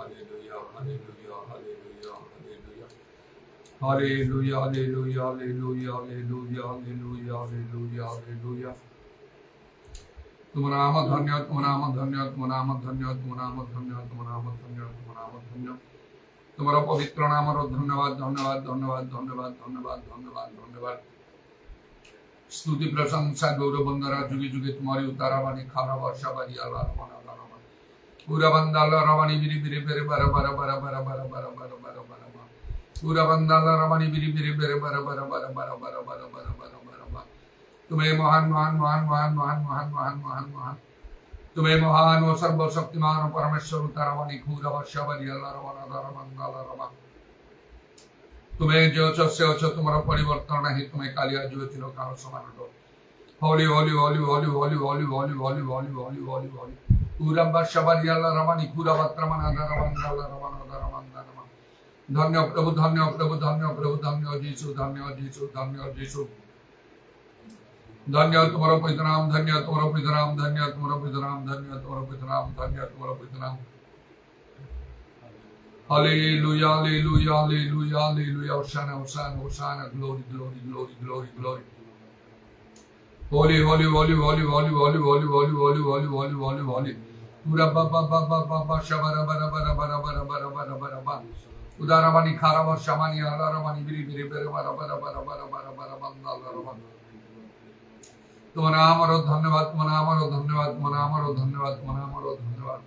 hallelujah, hallelujah, hallelujah, hallelujah. Hallelujah, hallelujah, hallelujah, hallelujah, hallelujah, hallelujah, hallelujah. तुम नाम धन्य, तुम नाम धन्य, तुम नाम धन्य, तुम नाम धन्य, तुम नाम धन्य, तुम नाम धन्य। तुम्हारा पवित्र नाम धन्यवाद, धन्यवाद, धन्यवाद, धन्यवाद, धन्यवाद, धन्यवाद, धन्यवाद। स्तुति प्रशंसा गौरव वंदना जुगे जुगे तुम्हारी उतारा वाणी खारा वर्षा वाली अल्लाह रवाना रवाना पूरा बंदा अल्लाह रवानी बिरी बिरी बिरी बरा बरा बरा बरा बरा बरा बरा बरा बरा पूरा बंदा अल्लाह रवानी बिरी बिरी बिरी बरा बरा बरा बरा बरा बरा बरा बरा बरा तुम्हें महान महान महान महान महान महान महान महान महान तुम्हें महान व सर्वशक्तिमान परमेश्वर उतारा वाणी खूरा वर्षा वाली अल्लाह रवाना रवाना रवाना तुम्हें जो से तुम्हारा परिवर्तन नहीं तुम्हें कालिया जो चिरो काल समान हो होली होली होली होली होली होली होली होली होली होली होली होली पूरा वर्षावाली अल्लाह रवानी पूरा वर्तमान अल्लाह रवाना रवाना रवाना रवाना धन्य प्रभु धन्य प्रभु धन्य प्रभु धन्य जीसु धन्य जीसु धन्य जीसु धन्य तुम्हारा पवित्र नाम धन्य तुम्हारा पवित्र नाम धन्य तुम्हारा पवित्र नाम धन्य तुम्हारा पवित्र नाम धन्य तुम्हारा पवित्र नाम Hallelujah, hallelujah, hallelujah, hallelujah. Hosanna, Hosanna, Hosanna. Glory, glory, glory, glory, glory. Holy, holy, holy, holy, holy, holy, holy, holy, holy, holy, holy, holy, holy. Pura ba ba ba ba ba ba shabara bara bara bara bara bara bara bara bara. Udaramani kharava shamani alaramani biri biri bara bara bara bara bara bara bara banda alaramani. तुम्हारा हमारा धन्यवाद, तुम्हारा हमारा धन्यवाद, तुम्हारा हमारा धन्यवाद, तुम्हारा हमारा धन्यवाद.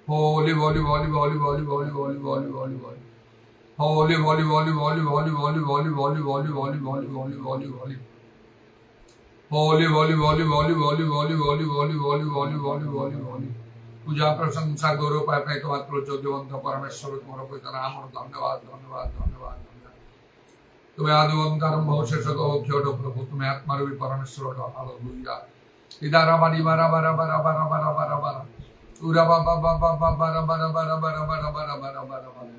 Holy, holy, holy, holy, holy, holy, holy, holy, holy, holy. Holy, holy, holy, holy, holy, holy, holy, holy, holy, holy, holy, holy, holy, holy. Holy, holy, holy, holy, holy, holy, holy, holy, holy, holy, holy, holy, holy. पूजा प्रशंसा गौरव पाए पाए मात्र ज्योतिवंत परमेश्वर तुम्हारा पवित्र नाम और धन्यवाद धन्यवाद धन्यवाद धन्यवाद तुम्हें आदिवंत आरंभ शेष क्षोट प्रभु तुम्हें आत्मा रूपी परमेश्वर हालेलुया इदारा बारी बारा बारा बारा बारा बारा बारा बारा Ura ba ba ba ba ba bara bara bara bara bara bara bara bara bara.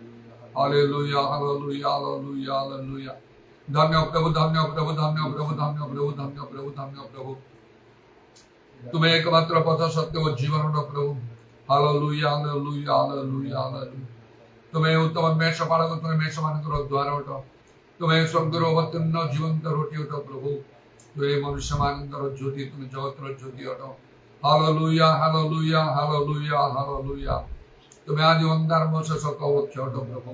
Hallelujah, hallelujah, hallelujah, hallelujah. धन्य प्रभु धन्य प्रभु धन्य प्रभु धन्य प्रभु धन्य प्रभु धन्य प्रभु तुम्हें एकमात्र पथ सत्य व जीवन प्रभु हालेलुया हालेलुया हालेलुया हालेलुया तुम्हें उत्तम मेष पालक तुम्हें मेष मानकर द्वार उठ तुम्हें स्वर्गर अवतीर्ण जीवंत रोटी उठ प्रभु तुम्हें मनुष्य मानकर ज्योति तुम्हें जगतर ज्योति उठ Hallelujah, hallelujah, hallelujah, hallelujah. तुम्हें आज वंदन मोसे सको क्षोट प्रभु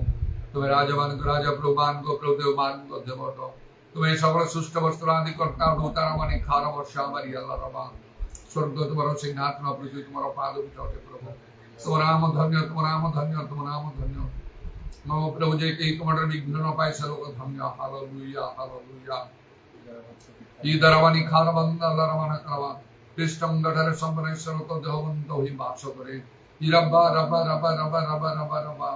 तुम्हें राजमान को राजा प्रभुमान को प्रभुदेवमान को देवतो तुम्हें सकल सुष्ट वस्त्र आदि करता उतारा मानी खार वर्षा मारी अल्लाह रबा स्वर्ग तुम्हारा सिंहासन पृथ्वी तुम्हारा पाद उठाते प्रभु तुम्हारा नाम धन्य तुम्हारा नाम धन्य तुम्हारा नाम धन्य नमो प्रभु जे कि तुम्हारे विघ्न न पाए सर्व धन्य हालेलुया हालेलुया इदरवानी खार बंद अल्लाह रवाना करवा Krishtam gadhare sambaneswara to dehavanto hi vaso kare. Irabba rabba rabba rabba rabba rabba rabba.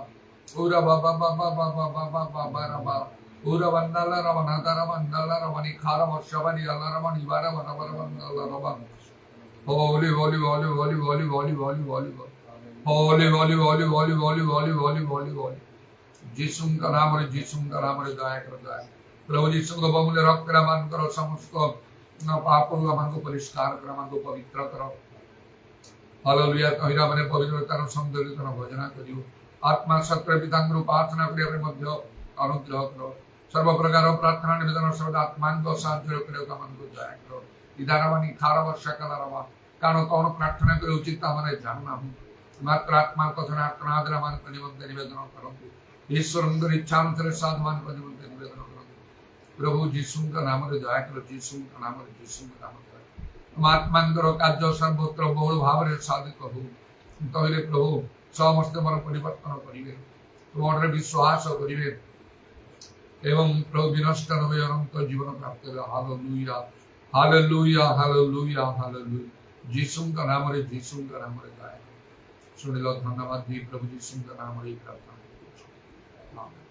Ura baba baba baba baba baba rabba. Ura vandala ravana dara vandala ravani khara varshavani alla ravani vara vara vara vandala rabba. Holy holy holy holy holy holy holy holy holy holy holy holy holy holy holy holy holy. जिसुम का नाम रे दया कर दया. प्रभु जिसुम को बहुमूल्य रक्त का मान करो समस्त पापों को परिष्कार करो मन को पवित्र करो हालेलुया कहिरा मने पवित्रतार सौंदर्यतार भजना करियो आत्मा सत्य पितांग प्रार्थना करियो अपने मध्य अनुग्रह करो सर्व प्रकार प्रार्थना निवेदन सर्वदा आत्मान को साहाय्य करियो का मन को दया करो इदारावानी खारा वर्षा कलारवा कारण कौन प्रार्थना करे उचित हमारे जानना हूं मात्र आत्मा को धनात्मा आदरमान को निवेदन करो ईश्वर अंदर इच्छा अनुसार साधमान को निवेदन प्रभु जीसु का नाम रे दया करो जीसु का नाम रे जीसु का नाम रे आत्मांतर कार्य सर्वत्र बहुल भाव रे साधित हो तहिले प्रभु समस्त मन परिवर्तन करिवे तुम्हारे विश्वास करिवे एवं प्रभु विनष्ट न होय अनंत जीवन प्राप्त करे हालेलुया हालेलुया हालेलुया हालेलुया जीसु का नाम रे दया सुन लो धन्यवाद दी प्रभु जीसु का नाम रे प्रार्थना आमीन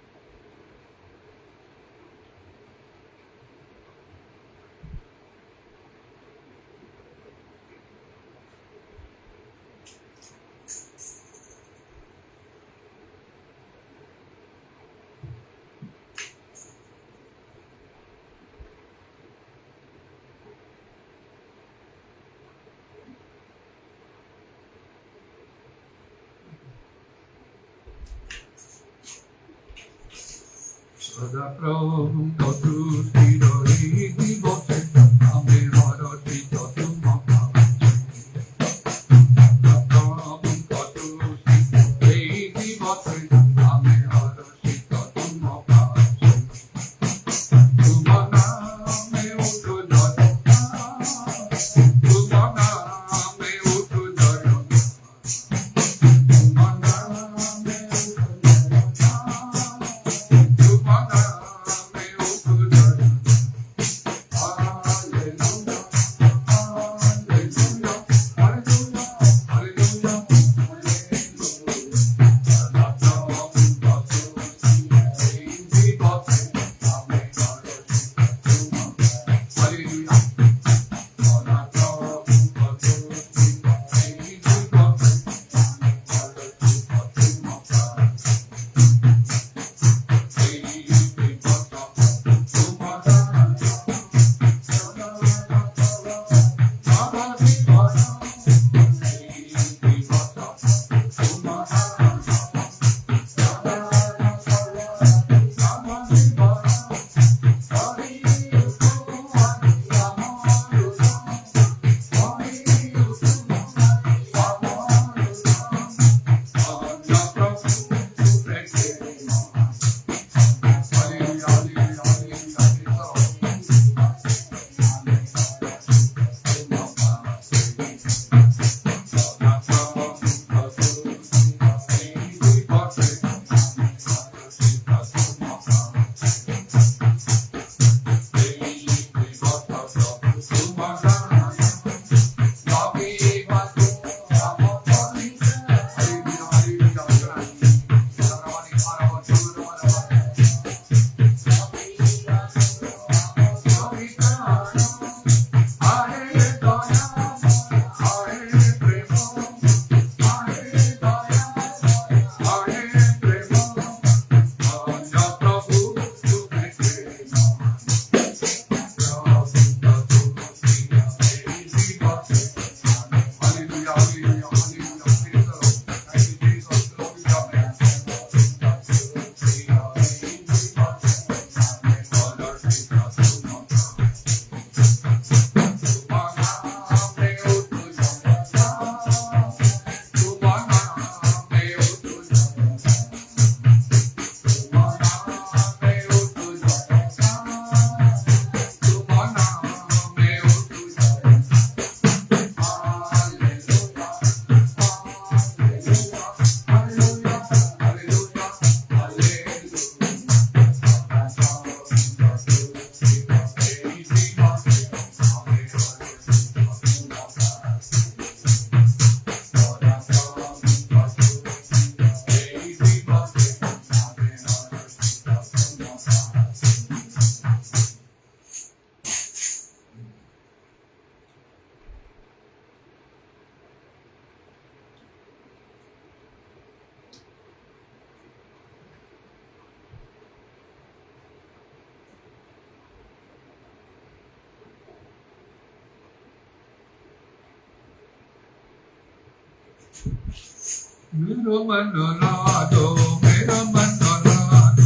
Mero Mandolado, Mero Mandolado,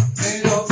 Mero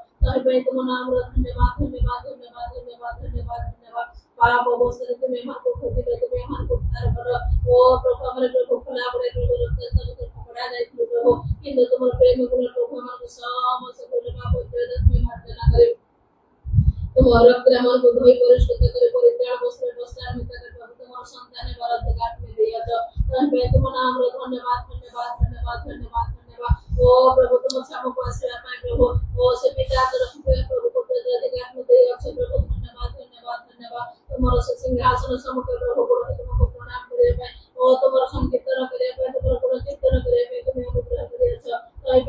भाई तुम्हारा नाम धन्यवाद धन्यवाद धन्यवाद धन्यवाद धन्यवाद धन्यवाद पाप अवस्था तुम्हें हमको खुदी में तुम्हें हमको उद्धार करो ओ प्रभु हमारे प्रभु खुला बड़े प्रभु रक्त सब पकड़ा जाए प्रभु किंतु तुम्हारे प्रेम गुण प्रभु हमारे समस्त गुण पाप वेदना तुम्हें मार्जना करे तुम्हारे रक्त हमारे को धोई परिशुद्ध करे परित्याग वस्त्र वस्त्र में कर प्रभु तुम्हारे संतान ने भारत घाट में दिया तो भाई तुम्हारा नाम धन्यवाद धन्यवाद धन्यवाद धन्यवाद धन्यवाद ओ प्रभु तुम हमको आशीर्वाद पाए प्रभु ओ से पिता तरफ प्रभु को अधिकार में दिया प्रभु धन्यवाद धन्यवाद धन्यवाद तुम्हारा सिंहासन सम्मुख प्रभु को तुमको प्रणाम करे भाई ओ तुम्हारा संकीर्तन करे भाई तुम्हारा गुण कीर्तन करे भाई तुम्हें अनुग्रह करे अच्छा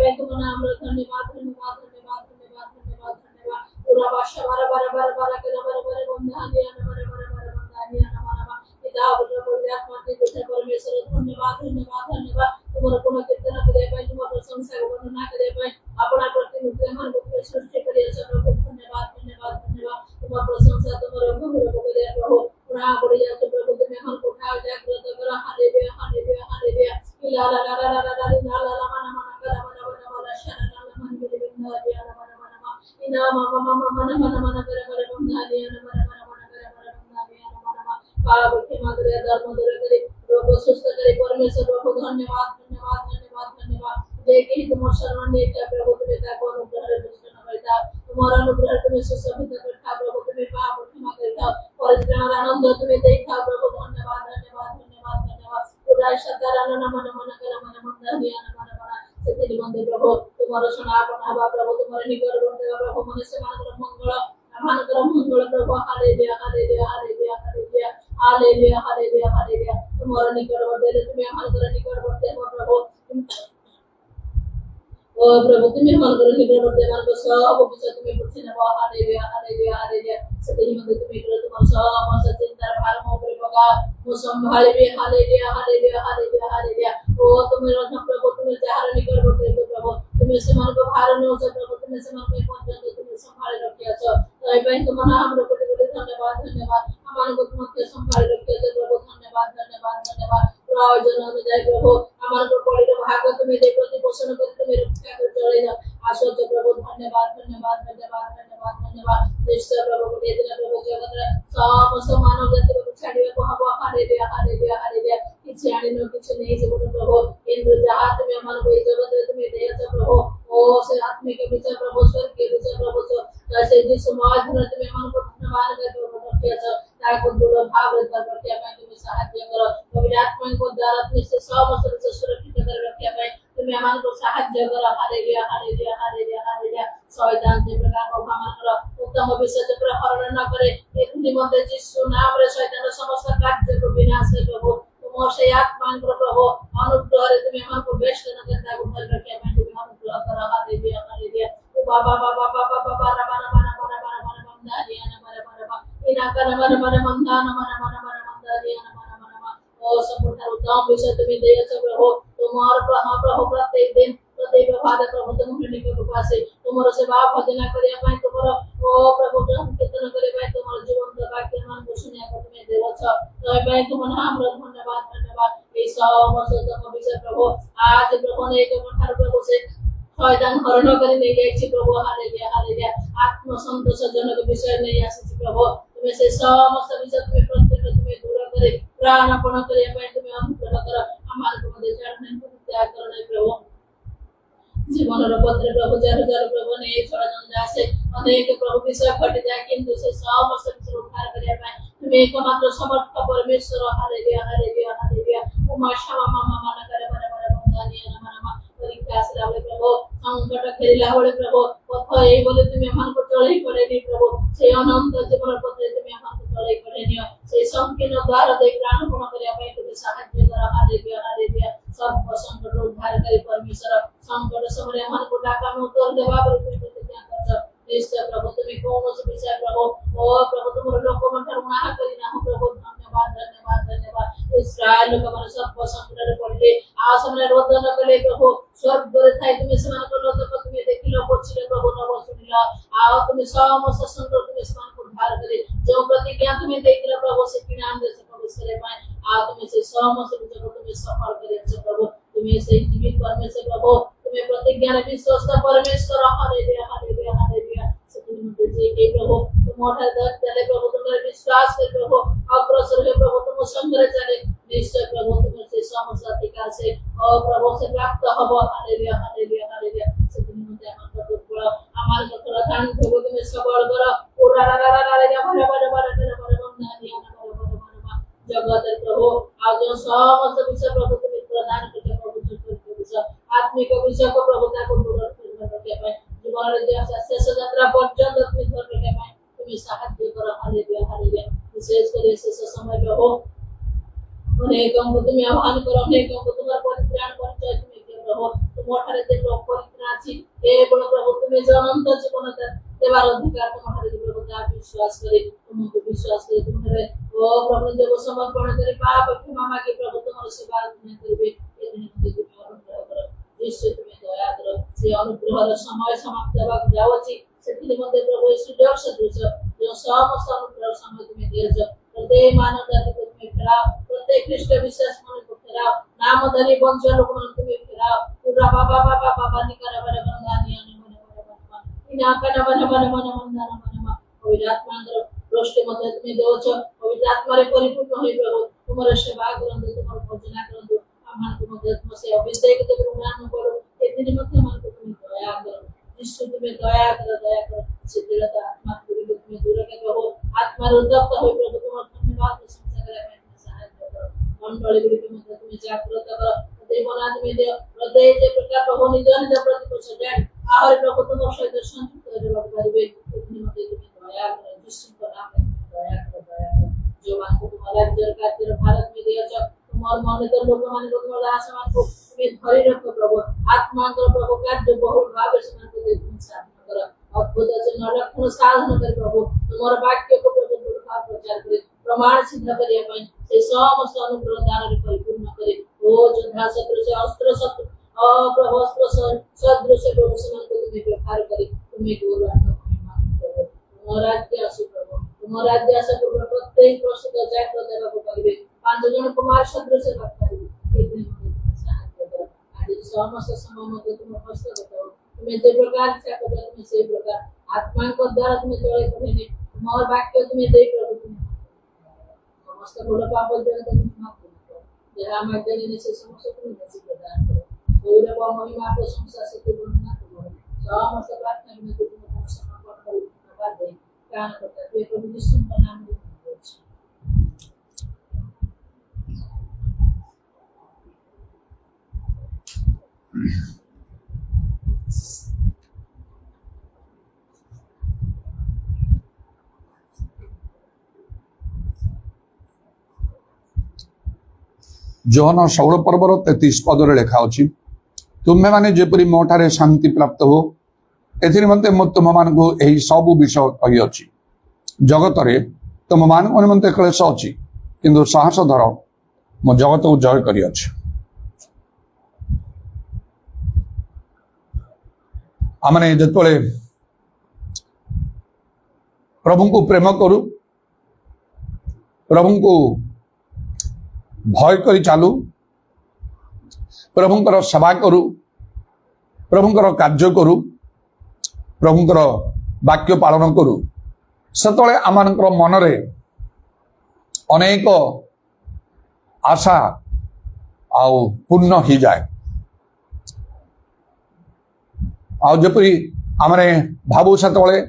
भाई तुम्हारा नाम धन्यवाद धन्यवाद धन्यवाद धन्यवाद धन्यवाद धन्यवाद पूरा भाषा बारा बारा बारा बारा के बारा बारा बंधानिया बारा बारा बारा बंधानिया नमः पिता पुत्र पवित्र आत्मा के पिता परमेश्वर धन्यवाद धन्यवाद धन्यवाद तुम्हारा गुण कीर्तन करे भाई तुम्हारा प्रशंसा वर्णना करे भाई अपना प्रतिनिधि मन को सृष्टि करे अच्छा प्रभु धन्यवाद धन्यवाद धन्यवाद तुम्हारा प्रशंसा तुम्हारा भगवान को करे प्रभु पुरा बढ़िया तो प्रभु तुम्हें हम को उठाओ जागृत करो हालेलुया हालेलुया हालेलुया ला ला ला ला ला ला ला ला मन मन कर मन मन मन शरण मन बिल बिंदा दिया मन मन इना मम मम मन मन मन कर कर बंधा दिया मन मन मन कर कर बंधा दिया मन मन पाप के मगरे धर्म दूर करे प्रभु सुस्त करे परमेश्वर प्रभु धन्यवाद धन्यवाद धन्यवाद धन्यवाद देखी तुम्हारा शरण ने क्या प्रभु तुम्हें ता को अनुग्रह दृष्टि न करता तुम्हारा अनुग्रह तुम्हें सुशोभित करता प्रभु तुम्हें पाप क्षमा करता और इतना आनंद तुम्हें देखा प्रभु धन्यवाद धन्यवाद धन्यवाद धन्यवाद उदार सतारा मन मन मन कर मन मन दिया मन मन सेति बंदे प्रभु तुम्हारा सुना बना प्रभु तुम्हारे निकट बंदे प्रभु मनुष्य मानकर मंगल प्रभु hallelujah hallelujah hallelujah hallelujah hallelujah hallelujah hallelujah तुम्हारा निकट बंदे तुम्हें हमारे निकट बंदे प्रभु ओ प्रभु तुम्हें मन करो निकट बंदे मन को सब विषय तुम्हें पूछे ना हालेलुया हालेलुया हालेलुया सेति बंदे तुम्हें करो तुम्हारा समस्त चिंता भार मोह प्रभु वो संभाले भी हालेलुया हालेलुया हालेलुया हालेलुया ओ तुम्हें रत्न प्रभु तुम्हें जहार निकट बंदे प्रभु तुम्हें से मन को भार न हो प्रभु तुम्हें से मन को पहुंचा तुम्हें संभाले रखिया छ तो भाई तुम्हारा हम लोग को धन्यवाद धन्यवाद हमारे को तुमके संभाले रखिया छ प्रभु धन्यवाद धन्यवाद धन्यवाद प्रयोजन में जाए प्रभु हमारे को कोड़ी भाग तुम्हें दे प्रतिपोषण कर तुम्हें रक्षा कर चले जा आश्वस्त प्रभु धन्यवाद धन्यवाद धन्यवाद धन्यवाद धन्यवाद निश्चय प्रभु को दे देना प्रभु जगत समस्त मानव जाति को छाड़िए को हवा हालेलुया हालेलुया हालेलुया किछि आनी न किछि नहीं जीवन प्रभु इंद्र जहां तुम्हें हमारे को जगत तुम्हें दे छ प्रभु ओ से आत्मिक विचार प्रभु स्वर्ग के विचार प्रभु जैसे जिस समाज में तुम्हें हमारे को धन्यवाद करते हो रखिया छ ताको दूर भाव कर रखिया मैं तुम्हें सहायता करो पवित्र आत्मा को द्वारा तुम्हें से समस्त से सुरक्षित कर रखिया मैं तुम्हें हमारे को सहायता करो हालेलुया हालेलुया हालेलुया हालेलुया शैतान के प्रकार को हमारे को उत्तम विषय से प्रहरण न करे एक निमंत्रण यीशु नाम रे शैतान समस्त कार्य को विनाश कर प्रभु तुम से आत्मा को प्रभु अनुग्रह रे तुम्हें हमारे को बेस्ट न करता को कर रखिया मैं तुम्हें अनुग्रह करो हालेलुया हालेलुया ओ बाबा बाबा बाबा बाबा रबा रबा रबा रबा रबा बंदा दिया न मरे मरे इना कर मरे मरे बंदा न मरे मरे मरे बंदा दिया न मरे मरे ओ संपूर्ण उत्तम विषय तुम्हें दे छ प्रभु तुम्हारे प्रभु प्रत्येक दिन प्रत्येक भाग प्रभु तुम्हें निकट पासे तुम्हारे सेवा भजन करिया पाए तुम्हारे ओ प्रभु कीर्तन करे पाए तुम्हारे जीवन का वाक्य मान को सुनिया को तुम्हें देव छ तो पाए तुम्हारा हम धन्यवाद धन्यवाद ये समस्त उत्तम विषय प्रभु आज प्रभु ने एक मठार प्रभु से शैतान हरण कर ले जाई प्रभु हालेलुया हालेलुया आत्म संतोष जनक विषय नहीं आसी प्रभु तुम्हें से समस्त विषय तुम्हें प्रत्येक तुम्हें दूर करे प्राण अपना करे पाए तुम्हें अनुग्रह कर हमारे को दे चढ़ने को त्याग करने प्रभु जीवन पत्र प्रभु जार जार प्रभु ने षड़यंत्र जासे अनेक प्रभु विषय घट जाए किंतु से समस्त विषय उद्धार करे पाए तुम्हें एकमात्र समर्थ परमेश्वर हालेलुया हालेलुया हालेलुया उमा क्षमा मम मन करे मन मन बंदानी नम परीक्षा आसला बले प्रभु संकट घेरिला बले प्रभु पथ ए बोले तुम्हें मन को चढ़ई करे नी प्रभु से अनंत जीवन पत्र तुम्हें मन को चढ़ई करे नियो से संकीर्ण द्वार दे प्राणपण करिया पाए तुम्हें सहायता कर हालेलुया हालेलुया सब संकट उद्धार करे परमेश्वर संकट समय मन को डाका में उत्तर देवा पर प्रतिज्ञा कर निश्चय प्रभु तुम्हें कौन से विषय प्रभु ओ प्रभु तुम लोक मन उणा करी ना प्रभु धन्यवाद धन्यवाद धन्यवाद इस्राएल लोक मन सब संकट रे पड़ले आ समय रोदन कले प्रभु स्वर्ग रे थाई तुम्हें समान को लोक तुम्हें देखिलो पछिले प्रभु नव सुनिलो आ तुम्हें समस्त संकट तुम्हें समान को उद्धार करे जो प्रतिज्ञा तुम्हें देखिलो प्रभु से किनाम दे से प्रभु से पाए आ तुम्हें से समस्त विजय तुम्हें सफल करे प्रभु तुम्हें से जीवित परमेश्वर प्रभु तुम्हें प्रतिज्ञा रे विश्वास परमेश्वर हालेलुया हालेलुया हालेलुया से जे के प्रभु तुम ठारे धन चले प्रभु तुम्हारे विश्वास कर प्रभु अग्रसर है प्रभु तुम संग्रह चले निश्चय प्रभु तुम से समस्त अधिकार से और प्रभु से प्राप्त हबो हालेलुया हालेलुया हालेलुया सेदिन मते आमार प्रभु बड़ आमार कतरा दान प्रभु तुम सबल करो ओरा रा रा रा रा भरे भरे भरे भरे भरे बंधानी आना भरे भरे भरे जगत प्रभु आज समस्त विषय प्रभु तुम प्रदान करके प्रभु विषय आत्मिक विषय को प्रभु ताको दूर रखे पाए जीवन रे जे शेष यात्रा पर्यंत तुम धर रखे पाए तुम साहाय्य करो हालेलुया हालेलुया विशेष करे शेष समय प्रभु अनेकों को तुम आह्वान करो अनेकों को तुम्हारा परित्राण परिचय तुम प्रभु तुम ठारे जे प्रभु परित्राण अछि केवल प्रभु तुम अनंत जीवन देवार अधिकार तुम ठारे प्रभु ता विश्वास करे तुमको विश्वास करे तुम्हारे ओ प्रभु जब समर्पण करे पाप क्षमा मांगे प्रभु तुम्हारी सेवा तुम करबे ये दिन तुम अनुग्रह करो यीशु तुम दया करो से अनुग्रहर समय समाप्त होबाक जाउछि सेति मध्ये प्रभु सुजोग सदृश जो समस्त अनुग्रह समय तुम दियछ प्रत्येक मानव जाति को तुम फेराओ प्रत्येक ख्रिस्ट विश्वास मन को फेराओ नाम धरी वंश लोक तुम फेराओ पूरा बाबा बाबा बाबा निकर बरे बंदानी अन मन इना कन मन मन मन बंदान मन पवित्र आत्मा दृष्टि मध्ये तुम देवछ पवित्र आत्मा रे परिपूर्ण होई प्रभु तुम्हारे सेवा करंदु तुम्हारे भजना करंदु आमान को मध्ये तुम से अभिषेक दे गुणान करो एदिन मध्ये मन को तुम दया करो यीशु तुम दया करो सिद्धता आत्मा पूरी तुम दूर के प्रभु आत्मा रुद्रत होई प्रभु तुम्हारे धन्यवाद प्रशंसा करे मैं सहायता करो मन बड़े बड़े मध्ये तुम जागृत करो देवनाथ में दे हृदय जे प्रकार प्रभु निज निज प्रति को सजाए आहार प्रभु तुम सहित संयुक्त करे परिबे एदिन मध्ये तुम दया करो यीशु को नाम में दया करो जो मान को तुम्हारा राज्य कार्य भारत में दिया तुम्हार मन तो लोक मान को तुम्हारा आसमान को तुम धरि रखो प्रभु आत्मा को प्रभु कार्य बहुल भाव से मान को दे तुम साधन करो अद्भुत से नरक्षण साधन कर प्रभु तुम्हारा वाक्य को प्रभु दुर्भाव प्रचार करे प्रमाण सिद्ध करिया पाई से समस्त अनुग्रह दान रे परिपूर्ण करे ओ योद्धा शत्रु से अस्त्र शत्रु प्रभु अस्त्र सदृश प्रभु समान को तुम व्यवहार करे तुम्हें गौरव तुम्हारा राज्य असु प्रभु तुम्हारा राज्य असु प्रभु प्रत्येक प्रस्तुत जागृत देवा को करिवे पांच जन कुमार सदृश बात करिवे एक दिन सहायता करो आज समस्त समय में तुम हस्त करो तुम्हें जे प्रकार इच्छा करो तुम्हें से प्रकार आत्मा को द्वारा तुम्हें तोड़े पड़ेने तुम्हारा वाक्य तुम्हें दे प्रभु तुम समस्त भूल पाप जन तुम माफ करो जहाँ मध्य ने से समस्त तुम नसीब प्रदान करो गौरव महिमा प्रशंसा से तुम वंदना करो समस्त प्रार्थना में तुम समर्पण करो धन्यवाद दे ज्ञान करता है प्रभु यीशु का नाम में जोहन 16 पर्वर 33 पदर लिखा अछि तुम्हे माने जेपरि मोठारे शांति प्राप्त हो एथिर मते तुम मान को एही सब विषय कहि अछि जगत रे तुम मान निमंते क्लेश अछि किंतु साहस धर मो जगत को जय करि अछि आमने जतले प्रभु को प्रेम करू प्रभु को भय करी चालू प्रभुंकर सेवा करू प्रभुंकर कार्य करू प्रभुंकर वाक्य पालन करू सेतले आमानकर मनरे अनेक आशा आउ पूर्ण ही जाए आउ जपरी आमने भावु सेतले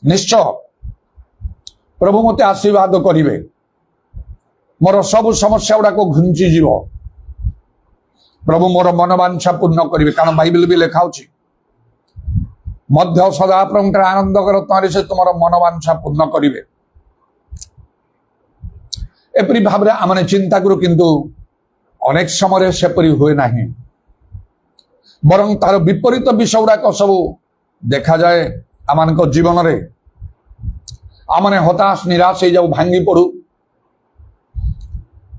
निश्चय प्रभु मते आशीर्वाद करिवे मोर सब समस्या गुड़ा को घुंची जीव प्रभु मोर मनोवांछा पूर्ण करिवे कारण बाइबल भी लिखा होछि मध्य सदा प्रभु आनंद कर तारे से तुम मनोवांछा पूर्ण करिवे एपरी भाव रे आमने चिंता करू किंतु अनेक समय सेपरी हुए नहीं बरं तार विपरीत विषय गुड़ाक सब देखा जाए आम जीवन रे आमने हताश निराश हो जाऊ भांगी पड़ू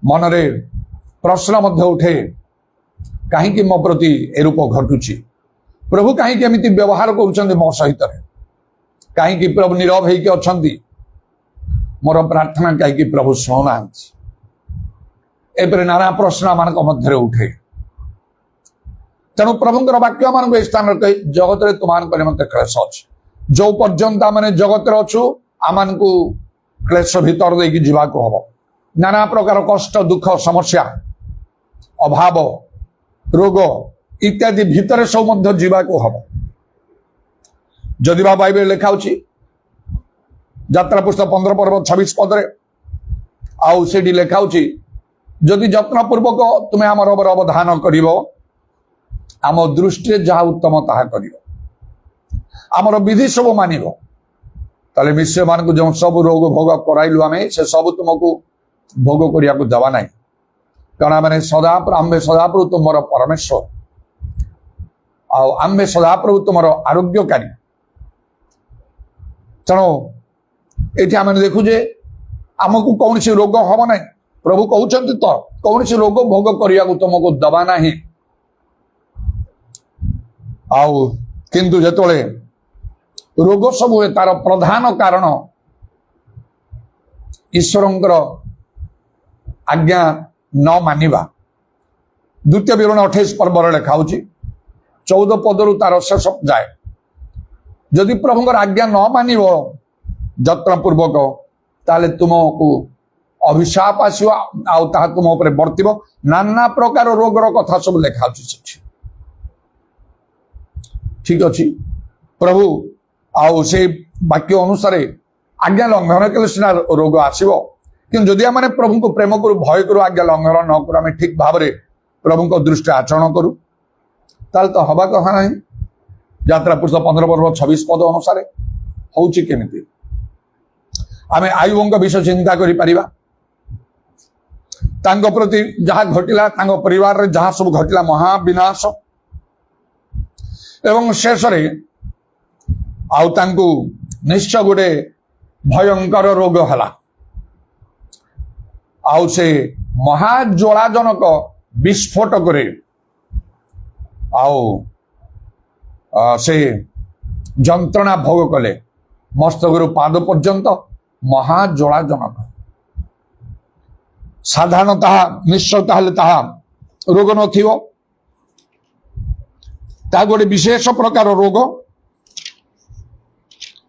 मनरे प्रश्न मध्य उठे कहीं मो प्रति ए रूप घटुची प्रभु कहीं एमती व्यवहार कर मो सहित कहीं प्रभु नीरव होकर मोर प्रार्थना कहीं प्रभु शुणुना एपरे नाना प्रश्न मान मध्य उठे तेणु प्रभुंर वाक्य मान स्थान जगत में तुम मत क्लेश अच्छे जो पर्यंत आम जगत अच्छु आम को क्लेश भीतर देकी जीवाक हम नाना प्रकार कष्ट दुख समस्या अभाव रोग इत्यादि भितर सब जीवाक हम जदि बाइबल लिखा यात्रा पुस्तक 15 पर्व 26 पदरे आउ से लिखा जदि जत्नपूर्वक तुम्हें आम अवधान कर आम दृष्टि जहाँ उत्तम ताहा कर आमर विधि सब मान ताले मिश्र मान को जो सब रोग भोग कराइलु आम से सब तुमको भोग करिया को दवा ना कारण आम आम्भे सदाप्रभु तुम परमेश्वर आम्भे सदाप्रभु तुम आरोग्यकारी तेणु ये आम देखुजे आमको कौन सी रोग हम ना प्रभु कहते तो कौन सी रोग भोग करिया को तुमको दवा ना किंतु जेतोले रोग सब हुए तार प्रधान कारण ईश्वरंकर आज्ञा न मानिबा द्वितीय विवरण 28 पर्व लिखा 14 पदरु तार शेष जाए जदि प्रभुंकर आज्ञा न मानिब जत्नपूर्वक ताले तुमको अभिशाप आसो आ तुम उपर बर्तिब नाना प्रकार रोगर कथा सब लिखा ठीक अच्छी प्रभु आउ से वाक्य अनुसार आज्ञा लंघन कले सीना रोग आसो कि जदि आम प्रभु को प्रेम करू भय करू आज्ञा लंघन न करू आम ठीक भाव प्रभु को दृष्टि आचरण करू ताल तो हवा कहा ना यात्रा पुस्तक 15 पर्व 26 पद अनुसार होची केमिति आम आयुबंक विषय चिंता करि परिबा तांको प्रति जहाँ घटिला तांको परिवार रे जहाँ सब घटिला महाविनाश एवं शेष आउ तांको निश्चय गोटे भयंकर रोग हला आउ से महाज्वालाजनक विस्फोटक आउ से जंत्रणा भोग कले मस्तक पाद पर्यंत महाज्वालाजनक साधारणतः निश्चय ताहले ताहा रोग नथिबो ता गोटे विशेष प्रकार रोग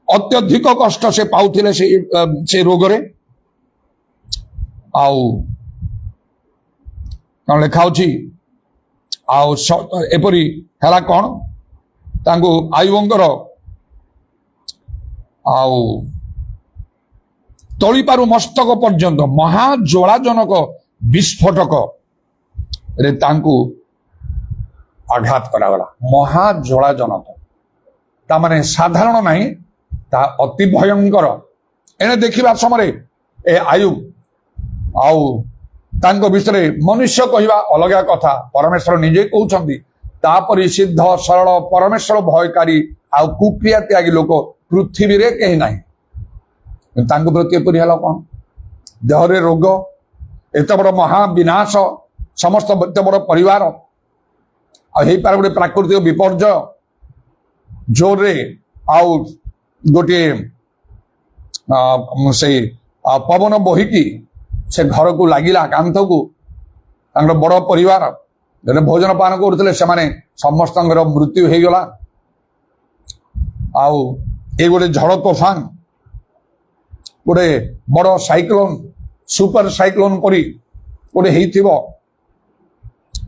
अत्यधिक कष्ट से पाउथिले से रोग रे आउ कौन लिखा आउ एपरी है कौन तांको आयुबंकर आउ तलीपारु मस्तक पर्यंत महाज्वालाजनक विस्फोटक रे तांको आघात करागला महाज्वालाजनक तामाने साधारण नहीं ता अति भयंकर एने देखिबा समय ए आयुब आउ तांको विषय मनुष्य कहवा अलग कथा परमेश्वर निजे कहउछंती तापरि सिद्ध सरल परमेश्वर भयकारी आउ कुक्रिया त्यागी लोक पृथ्वी रे कहीं नहीं तांको प्रति एपरि हला कोन देहरे रोग एत बड़ महाविनाश समस्त एत बड़ परिवार आ हे पार गोटे प्राकृतिक विपर्यय जोर रे आउ गोटे से पवन बोहिकी से घर को लगिला कांथ को बड़ परिवार जो भोजन पान करते समस्त मृत्यु हो गला आउ ये गोटे झड़ तोफान गोटे बड़ साइक्लोन सुपर साइक्लोन परी गोटे हेइथिबो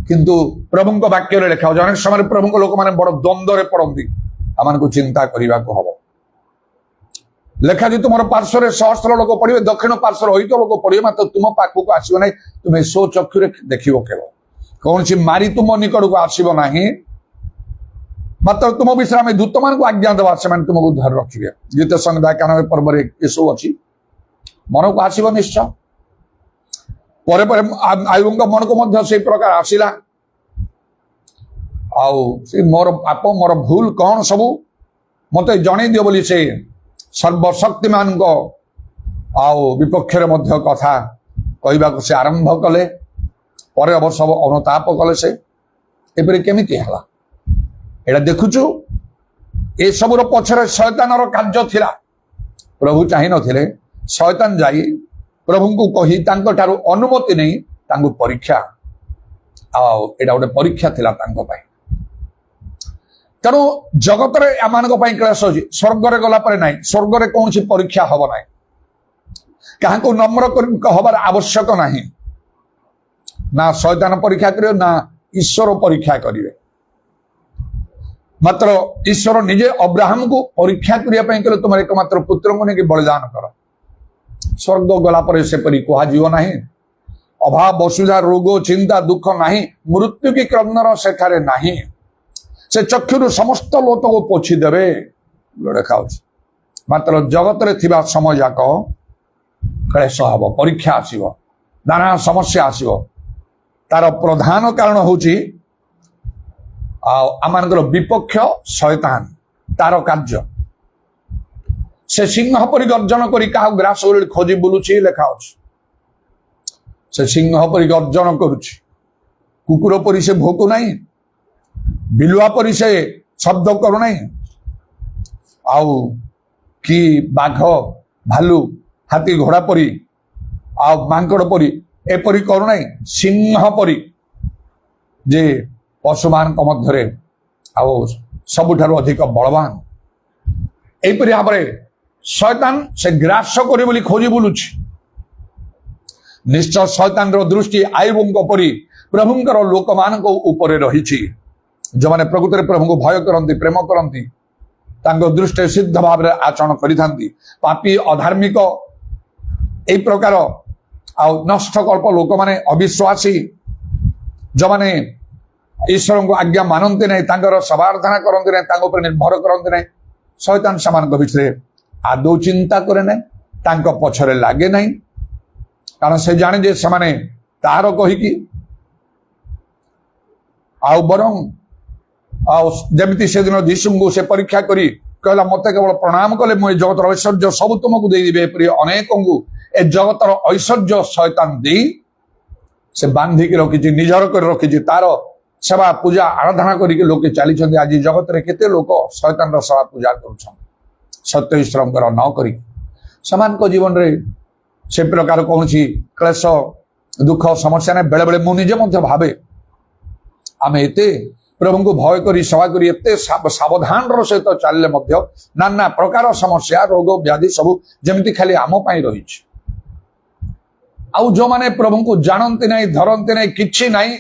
किंतु प्रभु वाक्य लिखा जन समय प्रभु लोक मैंने बड़ द्वंद्व पड़ती आम को चिंता करने को हम लेखा जी तुम पार्श्व सहस्र लोक पड़े दक्षिण पार्श्व रहित लोक पड़े मात्र तुम पाखक आसो ना तुम सो चक्षु देख केवल कौन सी मारी तुम निकट को आसो ना मात्र तुम विषय में दूत मान को आज्ञा देवा से तुमको धर रखिए द्वितीय संहिता 91 पर्व एसबू अच्छी मन को आसो निश्चय परे परे आयुब मन को मध्य से प्रकार आसिला आउ से मोर पाप मोर भूल कौन सबू मत जन दियो बोली से सर्वशक्तिमान को आउ विपक्ष मध्य कथा कहवाक से आरंभ कले पर अवश्य अनुताप कले से एपरि केमिति हला एटा देखुचु ए सबुर पछरे शैतानर कार्य थिला प्रभु चाहि नथिले शैतान जाई प्रभु को कही तांको ठारू अनुमति नहीं तांको परीक्षा आउ एटा गोटे परीक्षा थिला तांको पाई ତେଣୁ ଜଗତରେ ଏମାନଙ୍କ ପାଇଁ କ୍ଲେଶ ଅଛି। ସ୍ୱର୍ଗରେ ଗଲା ପରେ ନାହିଁ, ସ୍ୱର୍ଗରେ କୌଣସି ପରୀକ୍ଷା ହବ ନାହିଁ, କାହାକୁ ନମ୍ର ହବାର ଆବଶ୍ୟକ ନାହିଁ। ନା ଶୈତାନ ପରୀକ୍ଷା କରିବେ ନା ଈଶ୍ୱର ପରୀକ୍ଷା କରିବେ। ମାତ୍ର ଈଶ୍ୱର ନିଜେ ଅବ୍ରାହମକୁ ପରୀକ୍ଷା କରିବା ପାଇଁ କହିଲେ ତୁମର ଏକମାତ୍ର ପୁତ୍ରଙ୍କୁ ନେଇକି ବଳିଦାନ କର। ସ୍ୱର୍ଗ ଗଲା ପରେ ସେପରି କୁହାଯିବ ନାହିଁ। ଅଭାବ ଅସୁବିଧା ରୋଗ ଚିନ୍ତା ଦୁଃଖ ନାହିଁ, ମୃତ୍ୟୁ କି କ୍ରନ୍ଦନ ସେଠାରେ ନାହିଁ। ସେ ଚକ୍ଷୁରୁ ସମସ୍ତ ଲୋତକୁ ପୋଛି ଦେବେ ଲେଖାଉଛି। ମାତ୍ର ଜଗତରେ ଥିବା ସମୟ ଯାକ କ୍ଲେଶ ହବ, ପରୀକ୍ଷା ଆସିବ, ନାନା ସମସ୍ୟା ଆସିବ। ତାର ପ୍ରଧାନ କାରଣ ହଉଛି ଆଉ ଆମମାନଙ୍କର ବିପକ୍ଷ ଶୟତାନ, ତାର କାର୍ଯ୍ୟ। ସେ ସିଂହ ପରି ଗର୍ଜନ କରି କାହାକୁ ଗ୍ରାସ କରି ଖୋଜି ବୁଲୁଛି ଲେଖାଉଛି। ସେ ସିଂହ ପରି ଗର୍ଜନ କରୁଛି, କୁକୁର ପରି ସେ ଭୋକୁ ନାହିଁ, ବିଲୁଆ ପରି ସେ ଶବ୍ଦ କରୁନାହିଁ, ଆଉ କି ବାଘ ଭାଲୁ ହାତୀ ଘୋଡ଼ା ପରି ଆଉ ମାଙ୍କଡ ପରି ଏପରି କରୁନାହିଁ। ସିଂହ ପରି ଯେ ପଶୁମାନଙ୍କ ମଧ୍ୟରେ ଆଉ ସବୁଠାରୁ ଅଧିକ ବଳବାନ, ଏହିପରି ଭାବରେ ଶୟତାନ ସେ ଗ୍ରାସ କରି ବୋଲି ଖୋଜି ବୁଲୁଛି। ନିଶ୍ଚୟ ଶୟତାନର ଦୃଷ୍ଟି ଆୟୁବଙ୍କ ପରି ପ୍ରଭୁଙ୍କର ଲୋକମାନଙ୍କ ଉପରେ ରହିଛି। ଯେଉଁମାନେ ପ୍ରକୃତରେ ପ୍ରଭୁଙ୍କୁ ଭୟ କରନ୍ତି, ପ୍ରେମ କରନ୍ତି, ତାଙ୍କ ଦୃଷ୍ଟିରେ ସିଦ୍ଧ ଭାବରେ ଆଚରଣ କରିଥାନ୍ତି। ପାପୀ ଅଧାର୍ମିକ ଏହି ପ୍ରକାର ଆଉ ନଷ୍ଟକଳ୍ପ ଲୋକମାନେ, ଅବିଶ୍ୱାସୀ ଯେଉଁମାନେ ଈଶ୍ୱରଙ୍କୁ ଆଜ୍ଞା ମାନନ୍ତି ନାହିଁ, ତାଙ୍କର ସମାରାଧନା କରନ୍ତି ନାହିଁ, ତାଙ୍କ ଉପରେ ନିର୍ଭର କରନ୍ତି ନାହିଁ, ଶୟତାନ ସେମାନଙ୍କ ବିଷୟରେ ଆଦୌ ଚିନ୍ତା କରେ ନାହିଁ, ତାଙ୍କ ପଛରେ ଲାଗେ ନାହିଁ। କାରଣ ସେ ଜାଣେ ଯେ ସେମାନେ ତାହାର କହିକି ଆଉ ବରଂ ଆଉ ଯେମିତି ସେଦିନ ଯୀଶୁଙ୍କୁ ସେ ପରୀକ୍ଷା କରି କହିଲା ମତେ କେବଳ ପ୍ରଣାମ କଲେ ମୁଁ ଏ ଜଗତର ଐଶ୍ୱର୍ଯ୍ୟ ସବୁ ତୁମକୁ ଦେଇଦେବି, ଏପରି ଅନେକଙ୍କୁ ଏ ଜଗତର ଐଶ୍ୱର୍ଯ୍ୟ ଶୟତାନ ଦେଇ ସେ ବାନ୍ଧିକି ରଖିଛି, ନିଜର କରି ରଖିଛି। ତାର ସେବା ପୂଜା ଆରାଧନା କରିକି ଲୋକେ ଚାଲିଛନ୍ତି। ଆଜି ଜଗତରେ କେତେ ଲୋକ ଶୟତାନର ସେବା ପୂଜା କରୁଛନ୍ତି ସତ୍ୟ ଈଶ୍ୱରଙ୍କର ନ କରିକି। ସେମାନଙ୍କ ଜୀବନରେ ସେ ପ୍ରକାର କୌଣସି କ୍ଲେଶ ଦୁଃଖ ସମସ୍ୟା ନାହିଁ। ବେଳେ ବେଳେ ମୁଁ ନିଜେ ମଧ୍ୟ ଭାବେ ଆମେ ଏତେ ପ୍ରଭୁଙ୍କୁ ଭୟ କରି ସେବା କରି ଏତେ ସାବଧାନର ସହିତ ଚାଲିଲେ ମଧ୍ୟ ନାନା ପ୍ରକାର ସମସ୍ୟା ରୋଗ ବ୍ୟାଧି ସବୁ ଯେମିତି ଖାଲି ଆମ ପାଇଁ ରହିଛି। ଆଉ ଯେଉଁମାନେ ପ୍ରଭୁଙ୍କୁ ଜାଣନ୍ତି ନାହିଁ, ଧରନ୍ତି ନାହିଁ, କିଛି ନାହିଁ,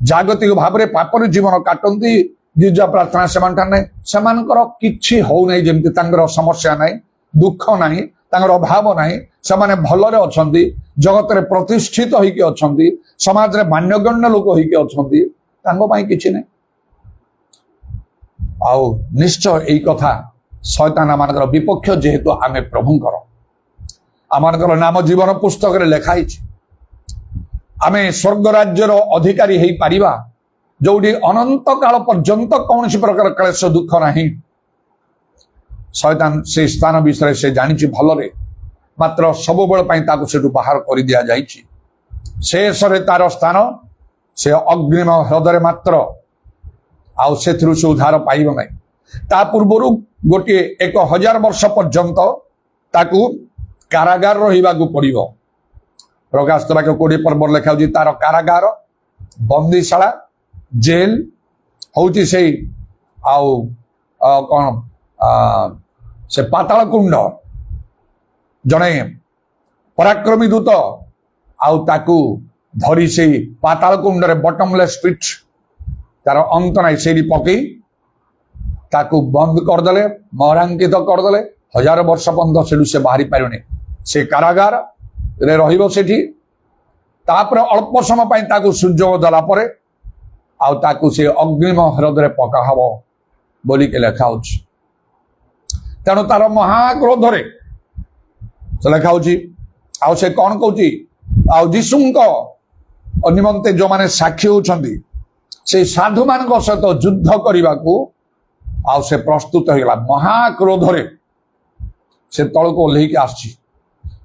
ଜାଗତିକ ଭାବରେ ପାପର ଜୀବନ କାଟନ୍ତି, ଗିର୍ଜା ପ୍ରାର୍ଥନା ସେମାନଙ୍କର ନାହିଁ, ସେମାନଙ୍କର କିଛି ହଉନାହିଁ। ଯେମିତି ତାଙ୍କର ସମସ୍ୟା ନାହିଁ, ଦୁଃଖ ନାହିଁ, ତାଙ୍କର ଅଭାବ ନାହିଁ, ସେମାନେ ଭଲରେ ଅଛନ୍ତି, ଜଗତରେ ପ୍ରତିଷ୍ଠିତ ହେଇକି ଅଛନ୍ତି, ସମାଜରେ ମାନ୍ୟଗଣ୍ୟ ଲୋକ ହେଇକି ଅଛନ୍ତି, ତାଙ୍କ ପାଇଁ କିଛି ନାହିଁ। ଆଉ ନିଶ୍ଚୟ ଏଇ କଥା ଶୟତାନ ମାନଙ୍କର ବିପକ୍ଷ, ଯେହେତୁ ଆମେ ପ୍ରଭୁଙ୍କର, ଆମମାନଙ୍କର ନାମ ଜୀବନ ପୁସ୍ତକରେ ଲେଖା ହେଇଛି। ଆମେ ସ୍ୱର୍ଗ ରାଜ୍ୟର ଅଧିକାରୀ ହେଇପାରିବା ଯୋଉଠି ଅନନ୍ତ କାଳ ପର୍ଯ୍ୟନ୍ତ କୌଣସି ପ୍ରକାର କ୍ଲେଶ ଦୁଃଖ ନାହିଁ। ଶୟତାନ ସେ ସ୍ଥାନ ବିଷୟରେ ସେ ଜାଣିଛି ଭଲରେ, ମାତ୍ର ସବୁବେଳେ ପାଇଁ ତାକୁ ସେଠୁ ବାହାର କରିଦିଆଯାଇଛି। ଶେଷରେ ତାର ସ୍ଥାନ ସେ ଅଗ୍ନିମ ହ୍ରଦରେ ମାତ୍ର, ଆଉ ସେଥିରୁ ସେ ଉଦ୍ଧାର ପାଇବ ନାହିଁ। ତା ପୂର୍ବରୁ ଗୋଟିଏ 1000 ବର୍ଷ ପର୍ଯ୍ୟନ୍ତ ତାକୁ କାରାଗାର ରହିବାକୁ ପଡିବ। ପ୍ରକାଶିତ ବାକ୍ୟ 20 ପର୍ବର ଲେଖା ହଉଛି ତାର କାରାଗାର, ବନ୍ଦୀଶାଳା, ଜେଲ ହଉଛି ସେଇ ଆଉ କଣ ସେ ପାତାଳ କୁଣ୍ଡ। ଜଣେ ପରାକ୍ରମୀ ଦୂତ ଆଉ ତାକୁ ଧରି ସେଇ ପାତାଳ କୁଣ୍ଡରେ ବଟମଲେସ୍ ପିଟ୍, ତାର ଅନ୍ତ ନାହିଁ, ସେଇଠି ପକେଇ ତାକୁ ବନ୍ଦ କରିଦେଲେ, ମରାଙ୍କିତ କରିଦେଲେ। 1000 ବର୍ଷ ପର୍ଯ୍ୟନ୍ତ ସେଠୁ ସେ ବାହାରି ପାରିବନି। ସେ କାରାଗାରରେ ରହିବ ସେଠି। ତାପରେ ଅଳ୍ପ ସମୟ ପାଇଁ ତାକୁ ସୁଯୋଗ ଦେଲା ପରେ ଆଉ ତାକୁ ସେ ଅଗ୍ନିମ ହ୍ରଦରେ ପକା ହବ ବୋଲିକି ଲେଖା ହଉଛି। ତେଣୁ ତାର ମହାକ୍ରୋଧରେ ସେ ଲେଖା ହଉଛି। ଆଉ ସେ କଣ କହୁଛି, ଆଉ ଯୀଶୁଙ୍କ ନିମନ୍ତେ ଯୋଉମାନେ ସାକ୍ଷୀ ହଉଛନ୍ତି ସେଇ ସାଧୁମାନଙ୍କ ସହିତ ଯୁଦ୍ଧ କରିବାକୁ ଆଉ ସେ ପ୍ରସ୍ତୁତ ହେଇଗଲା। ମହାକ୍ରୋଧରେ ସେ ତଳକୁ ଓହ୍ଲେଇକି ଆସିଛି।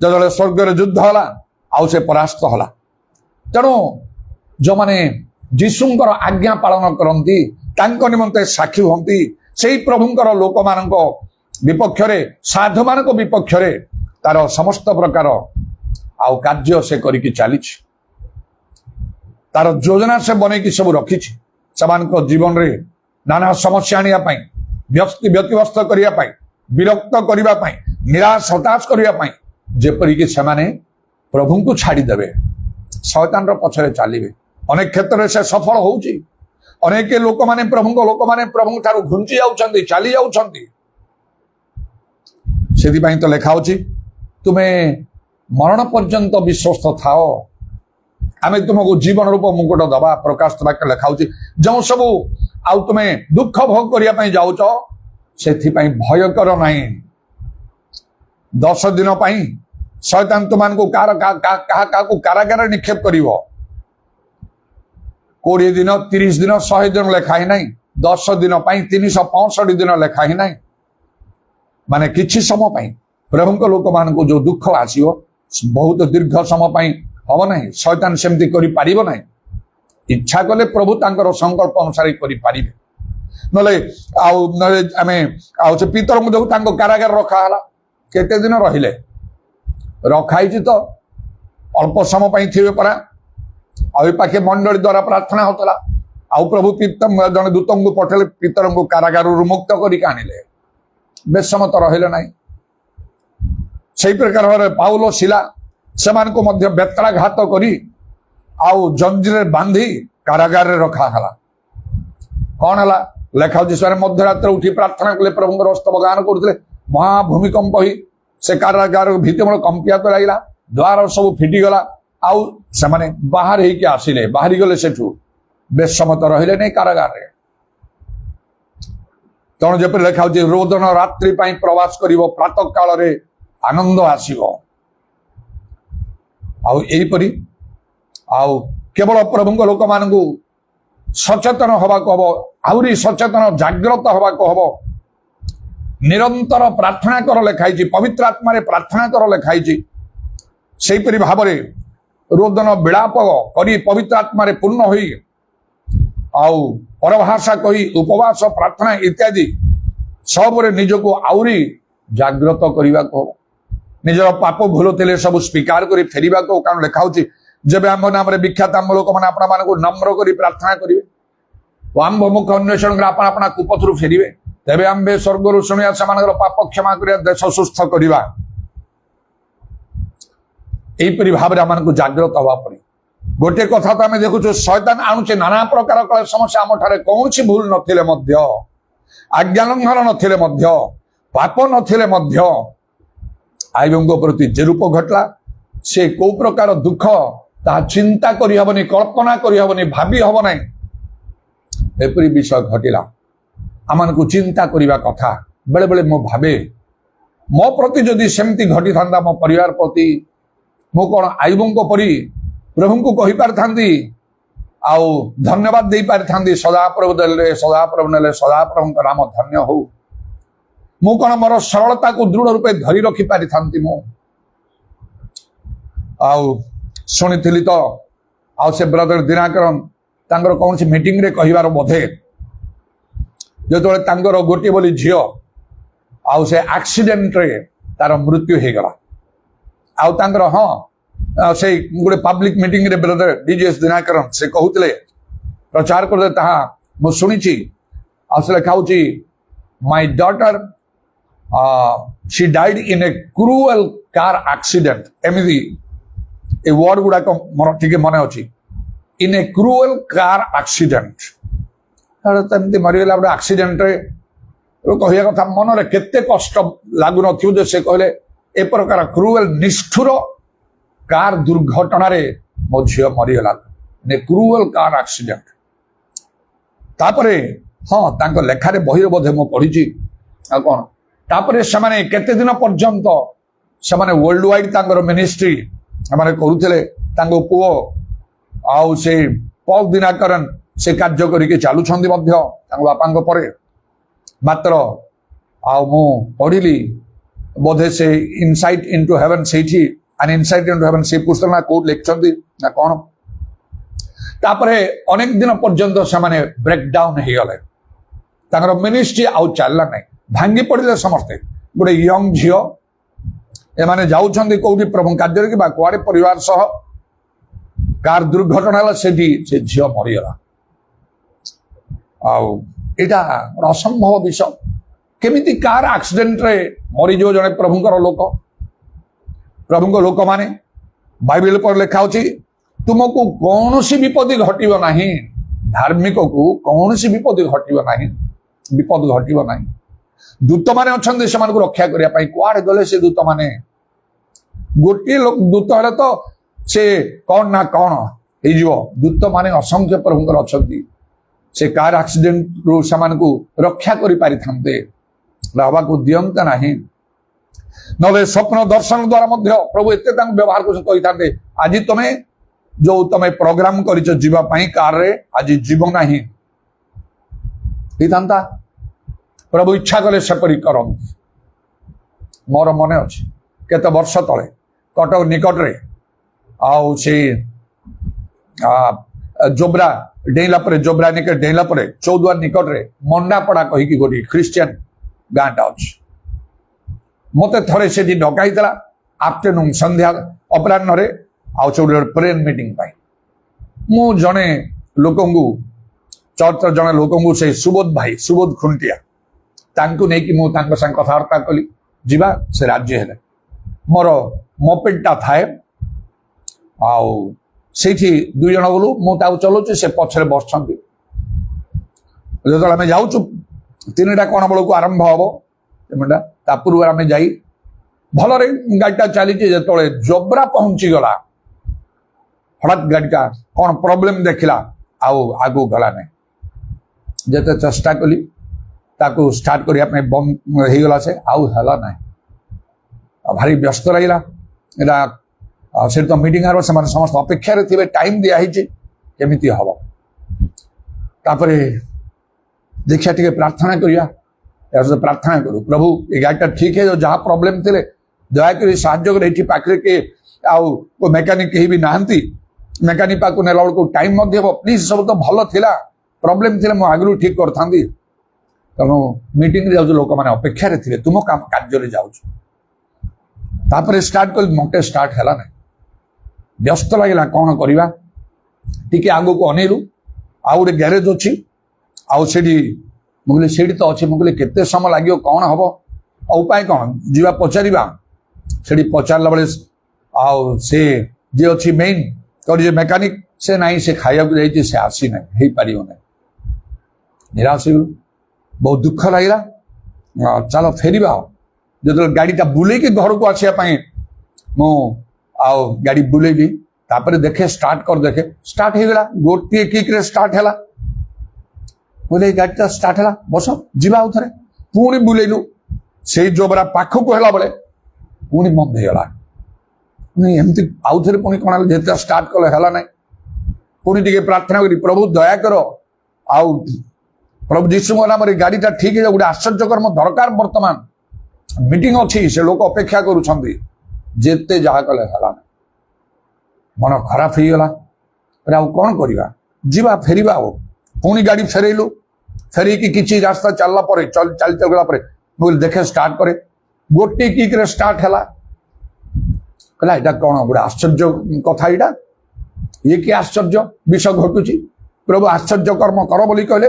ଯେତେବେଳେ ସ୍ୱର୍ଗରେ ଯୁଦ୍ଧ ହେଲା ଆଉ ସେ ପରାସ୍ତ ହେଲା। ତେଣୁ ଯୋଉମାନେ ଯୀଶୁଙ୍କର ଆଜ୍ଞା ପାଳନ କରନ୍ତି, ତାଙ୍କ ନିମନ୍ତେ ସାକ୍ଷୀ ହୁଅନ୍ତି, ସେଇ ପ୍ରଭୁଙ୍କର ଲୋକମାନଙ୍କ ବିପକ୍ଷରେ, ସାଧୁମାନଙ୍କ ବିପକ୍ଷରେ ତାର ସମସ୍ତ ପ୍ରକାର ଆଉ କାର୍ଯ୍ୟ ସେ କରିକି ଚାଲିଛି। ତାର ଯୋଜନା ସେ ବନେଇକି ସବୁ ରଖିଛି। ସେମାନଙ୍କ ଜୀବନରେ नाना समस्या आनिया पाई व्यतिव्यस्त करिया पाई विरक्त करिया पाई निराश हताश करिया पाई जेपरि कि सेमाने प्रभु को छाड़ी देबे शैतान रो पछरे चालिबे अनेक क्षेत्र में से सफल होउची अनेक लोक माने प्रभु ठारू घुंची जाउछंती चाली जाउछंती सेति पई तो लेखा होची तुमे मरण पर्यंत विश्वस्त थाओ आमे तुमको जीवन रूप मुकुट दबा प्रकाश वाक्य लेखा होची जो सब आउ तुमे दुख भोग करिया पई जाउछ सेति पई भय कर नाही 10 दिन पई शैतान तुमान को को कारागार निक्षेप करिवो 20 दिन 30 दिन 100 दिन लेखा ही नहीं 10 दिन पई 365 दिन लेखा ही नहीं माने किछि समय पई प्रभु को लोक मान को जो दुख आसीओ बहुत दीर्घ समय पई हम नहीं शैतान सेमती करि पारिबो नहीं इच्छा कले प्रभु तांकर संकल्प अनुसार करि पारिबे नले आमे आउ से पितर को जो तांको कारागार रखा हला केते दिन रहिले रखाई तो अल्प समय पई थिबे परा आ पाखे मंडली द्वारा प्रार्थना होतला आउ प्रभु पितर जन दूतों को पठेले पितर को कारागार मुक्त करी आनिले बेश समय तो रहिले नहीं सही प्रकार भाव पाउलो शिला सेमान को मध्य बेत्राघात करी आउ जंजीर बांधी कारागार रे रखा हला कौन हला लेखा जिसरे मध्यरात्र उठी प्रार्थना कले प्रभु स्तव गान करते महाभूमिकंप ही से कारागार भित्तिमूल कंपिया तो लगिला द्वार सब फिटी गला आउ से माने बाहर ही के आसिले बाहरी गले सेठू बेश समय तो रहिले नहीं कारागार रे तेणु जब लेखा होची रोदन रात्रि पई प्रवास करिवो प्रातः काल रे आनंद आसीबो आउ एही परी आउ केवल प्रभु लोक मान को सचेतन हवा को हबो आउरी सचेतन जागृत हवा को हबो निरंतर प्रार्थना कर लेखाई पवित्र आत्मा रे प्रार्थना कर लेखाई से भाव में रोदन विलाप करी पवित्र आत्मा रे पूर्ण होई आउ परभाषा कही उपवास प्रार्थना इत्यादि सब निज को आउरी जागृत करने को निजर पाप भूल थे सब स्वीकार कर फेरवा को कारण लेखा होची जब आम नाम विख्यात आम लोक मैंने आपण मानक नम्र कर प्रार्थना करेंगे आम्भ मुख अन्वेषण कर अपना कुपथु फेरवे तेरे आम्भे स्वर्ग शुणिया से पाप क्षमा कर देश सुस्थ करवा यहीपरि भाव आम जागृत हवा पड़े गोटे कथा तो आम देखु शैतान आणुचे नाना प्रकार कले समस्या आम ठारे कौन भूल नथिले मध्य आज्ञालंघन नथिले मध्य पाप नथिले मध्य आईबों प्रति जे रूप घटला से को प्रकार दुख ता चिंता करि हबनी कल्पना करि हबनी भाबी हब नै एपरि विषय घटिला आमान को चिंता करिवा कथा बेले बेले मो भाबे मो प्रति जदि सेमती घटी थांदा मो परिवार प्रति मो कोन आईबों को परि प्रभु को कहि पार थांदी आउ धन्यवाद दे पार थांदी सदा प्रभु देले सदा प्रभु नेले सदा प्रभु का नाम धन्य हो मु कोन मोर सरलता को दृढ़ रूपे धरी रखि पारि थांती मो आउ सुनिथिली तो आउ से ब्रदर दिनाकरन तांगर कौन सी मीटिंग रे कहिवार बोधे जो तांगर गोटे बोली झियो आउ से एक्सीडेंट रे तार मृत्यु हे गला आउ तांगर हां से गोटे पब्लिक मीटिंग रे ब्रदर डीजीएस दिनाकरन से कहउतले प्रचार करदे ताहा मु सुनिछि आउ से लिखाउछि my daughter she died in a cruel car accident एमिदी ए वर्ड गुडा को मन ठीक मन अछि in a cruel car accident अरे तंती मरिगला बडा एक्सीडेंट रे कहिया कथा मन रे केते कष्ट लागु नथिउ जे से कहले ए प्रकार क्रूएल निष्ठुर कार दुर्घटना रे मो झियो मरिगला ने क्रूएल कार एक्सीडेंट तापरे हां तांको लेखा रे बहिर बोधे मो पढिछि आ कोन तापरे समाने केते दिन पर्यंत समाने वर्ल्ड वाइड तांगर मिनिस्ट्री हमारे करूथिले तांगो पुओ आउ से पॉल दिनाकरन से कार्य करिके चालू छंदी मध्य तांगो बापांगो परे मात्र आउ मु पढिली बोधे से insight into haven Sethi an insight into haven से पुस्तक ना कोड लेखछंदी ना कोन तापरे अनेक दिन पर्यंत समाने ब्रेक डाउन हे गले तांगर मिनिस्ट्री आउ चलला नै भांगी पड़े समस्ते गोटे यंग झील एमाने जाउछंदी कोउठी प्रभु कार्य कि कुआड़े परिवार सह कार दुर्घटना से झील मरीगला এটা असंभव विषय केमिति कार एक्सीडेंट रे मरीजो जने प्रभुंकर लोक प्रभुंक लोक माने बाइबल पर लिखा होची तुमको कौनसी विपत्ति घटिबो नाही धार्मिक को कौनसी विपत्ति घटिबो नाही विपद घटिबो नाही दूत माने अछंदे समान को रक्षा करिया पई कुआड गले से दूत माने गोटे लोक दूत हले तो से कौन ना कौन हे जीवो दूत माने असंख्य प्रभुंकर अछंती से कार एक्सीडेंट रो समान को रक्षा करि पारि थांते रहबा को दियंत नाही नले स्वप्न दर्शन द्वारा मध्य प्रभु एते तांग व्यवहार को कहि थांते आज तमे जो तमे प्रोग्राम करिचो जीवा पई कार रे आज जीव नाही ही थांता प्रभु इच्छा कले सेपरी करम मोर मने अछि केते वर्ष तळे कटक निकट रे आउ से जोब्रा डेला परे जोब्रा निकट डेला परे चौद्वार निकट रे मंडापड़ा कहि कि गोटी क्रिश्चियन गांटा अछि मते थरे से दिन डकाइतला आफ्टरनून संध्या अपराह्न रे आउ चौद्वार प्रेयर मीटिंग पाई मु जने लोकंगु चर्च जने लोकंगु से सुबोध भाई सुबोध खुंटिया तांकु नै कि मु तांको संग कथावार्ता कली जीवा से राज्य हेले मोर मोपेडटा थाए आउ सेठी दुई जन गलु मु ताउ चलौची से पछरे बसछंती जतल आमे जाउछु तीनटा कोण बळकु आरंभ हबो एमडा ता पूर्व आमे जाई भलरे गाडीटा चलीची जतले जोब्रा पहुंची गला हठात गाडीटा कोण प्रॉब्लम देखिला आउ आगु गला नै जते चेष्टा कली ताको स्टार्ट करिया पे बंद हे गला से आउ हला नै भारी व्यस्त रहिला एला से तो मीटिंग आरो समान समस्त अपेक्षा रे थिबे टाइम दिया हिचे केमिति हबो तापरे देखिया टिके प्रार्थना करिया यार प्रार्थना करू प्रभु ए गाडीटा ठीक है जो जहां प्रॉब्लम थिले दया करी साहाय्य करे एठी पाखरे के आउ को मैकेनिक केही भी नाहंती मैकेनिक पाको नेला को टाइम मध्ये हो प्लीज सब तो भलो थिला प्रॉब्लम थिले मो आगु ठीक करथांदी तनो मीटिंग रे जो लोक माने अपेक्षा रे थिले तुम काम कार्य रे जाउछ तापरे स्टार्ट कर मोटे स्टार्ट हला नै व्यस्त लगे कौन करवा टी आग को अनेलु आउ गोटे ग्यारेज अच्छी आउ मुझे से तो अच्छे मुझे केते समय लगे कौन हम उपाय कौन जीवा पचारा से पचारा बेले आउ से जे अच्छी मेन कर मेकानिक से नाई से खाया जाइए से आसी ना हो पार ना निराश बहुत दुख लगे चलो फेरवा जो गाड़ीटा बुलेक घर को आसापी मु आओ गाड़ी बुलेबी तापर देखे स्टार्ट कर देखे स्टार्ट हो गला गोटे किक रे स्टार्ट हैला बोले गाड़ीटा स्टार्ट हैला बस जीवा उथरे पुणी बुलेलु से जोबरा पाख को हैला बेले पुणी बंद हो गला पुणी एमती आउ थरे पुणी कोन जेते स्टार्ट कले हैला नै पुणी टिके प्रार्थना करी प्रभु दया करो आउ प्रभु यीशु नाम रे गाड़ीटा ठीक है गोटे आश्चर्य कर्म दरकार वर्तमान मीटिंग अच्छी से लोक अपेक्षा करूछंती जेते जहा कले हला मन खराब हो गला आउ कौन करवा जीवा फेरवा पुणी गाड़ी फेरैलु फेरिकी किसी रास्ता चलला परे चल गला परे बोल देखे स्टार्ट करे गोटे किक रे स्टार्ट हैला कहला एटा कौन गोटे आश्चर्य कथा एटा ये कि आश्चर्य विषय घटुची प्रभु आश्चर्य कर्म कर बोली कहले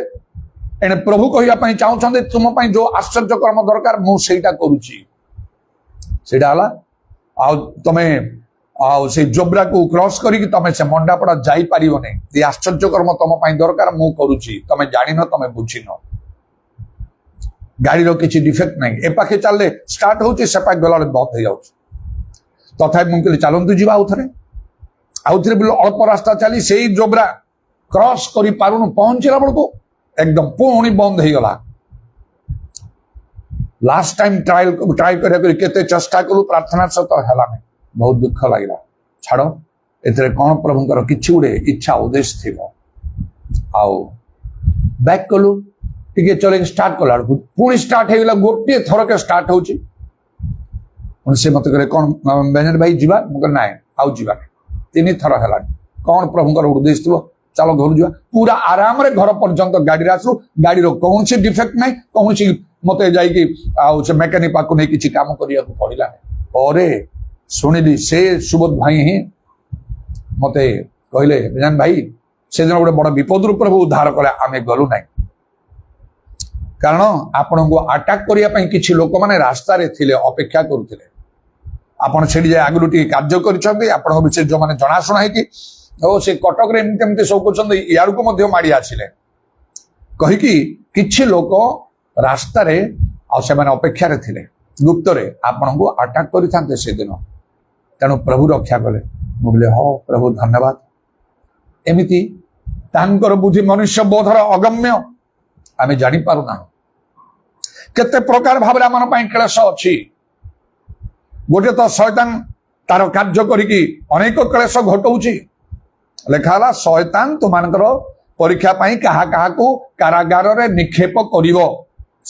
एने प्रभु कहिया पई चाहुछन्ते तुम पई जो आश्चर्य कर्म दरकार मु सेटा करूची सेटा हला आउ तमे आउ से जोब्रा को क्रॉस करी तमे से मंडापड़ा जाई पारिबो नै ये आश्चर्य कर्म तम पई दरकार मु करूची तमे जानि न तमे बुझी न गाड़ी रो किछि डिफेक्ट नै ए पाखे चलले स्टार्ट होची से पाखे गला बंद हो जाउछ तथापि मु कहले चलंतु जीवा आउथरे बिलो अल्प रास्ता चली सेही जोब्रा क्रॉस करी पारुन पहुंचला बळको एकदम पुणी बंद हो गला लास्ट टाइम ट्राई करते चेष्टा कलु प्रार्थना सहित है बहुत दुख लगे छाड़ ए कौन प्रभुंर किसी गोटे इच्छा उद्देश्य थी आउ बैक कलु टे चल स्टार्ट कला पुणी स्टार्ट हो गला गोटे थर के स्टार्ट हो से मत कहे कौन बेनर भाई जीवा मुझे ना आउ जीवा तीन थर है कौन प्रभुंर उद्देश्य थी चलो घर जा पूरा आराम रे घर पर्यंत गाड़ी आसलु गाड़ी कौन सी डिफेक्ट ना कौन सी मत जा मेकानिक पाक नहीं किसी काम करने पड़ा पर शुणिली से सुबोध भाई ही मत कहले भाई से दिन गोटे बड़ विपद प्रभु उद्धार कले आम गलु ना କାରଣ ଆପଣଙ୍କୁ ଆଟାକ୍ କରିବା ପାଇଁ କିଛି ଲୋକମାନେ ରାସ୍ତାରେ ଥିଲେ, ଅପେକ୍ଷା କରୁଥିଲେ। ଆପଣ ସେଠି ଯାଇ ଆଗରୁ ଟିକେ କାର୍ଯ୍ୟ କରିଛନ୍ତି, ଆପଣଙ୍କ ବିଷୟରେ ଯୋଉମାନେ ଜଣାଶୁଣା ହେଇକି ସେ କଟକରେ ଏମିତି ଏମିତି ସବୁ କରୁଛନ୍ତି, ଇଆଡକୁ ମଧ୍ୟ ମାଡି ଆସିଲେ କହିକି କିଛି ଲୋକ ରାସ୍ତାରେ ଆଉ ସେମାନେ ଅପେକ୍ଷାରେ ଥିଲେ, ଗୁପ୍ତରେ ଆପଣଙ୍କୁ ଆଟାକ୍ କରିଥାନ୍ତେ ସେଦିନ। ତେଣୁ ପ୍ରଭୁ ରକ୍ଷା କଲେ। ମୁଁ କହିଲି ହଁ ପ୍ରଭୁ ଧନ୍ୟବାଦ। ଏମିତି ତାଙ୍କର ବୁଦ୍ଧି ମନୁଷ୍ୟ ବୋଧର ଅଗମ୍ୟ, ଆମେ ଜାଣିପାରୁନାହୁଁ। କେତେ ପ୍ରକାର ଭାବରେ ଆମ ପାଇଁ କ୍ଲେଶ ଅଛି। ଗୋଟେ ତ ଶୟତାନ ତାର କାର୍ଯ୍ୟ କରିକି ଅନେକ କ୍ଲେଶ ଘଟଉଛି। ଲେଖା ହେଲା ଶୟତାନ ତୁମାନଙ୍କର ପରୀକ୍ଷା ପାଇଁ କାହା କାହାକୁ କାରାଗାରରେ ନିକ୍ଷେପ କରିବ।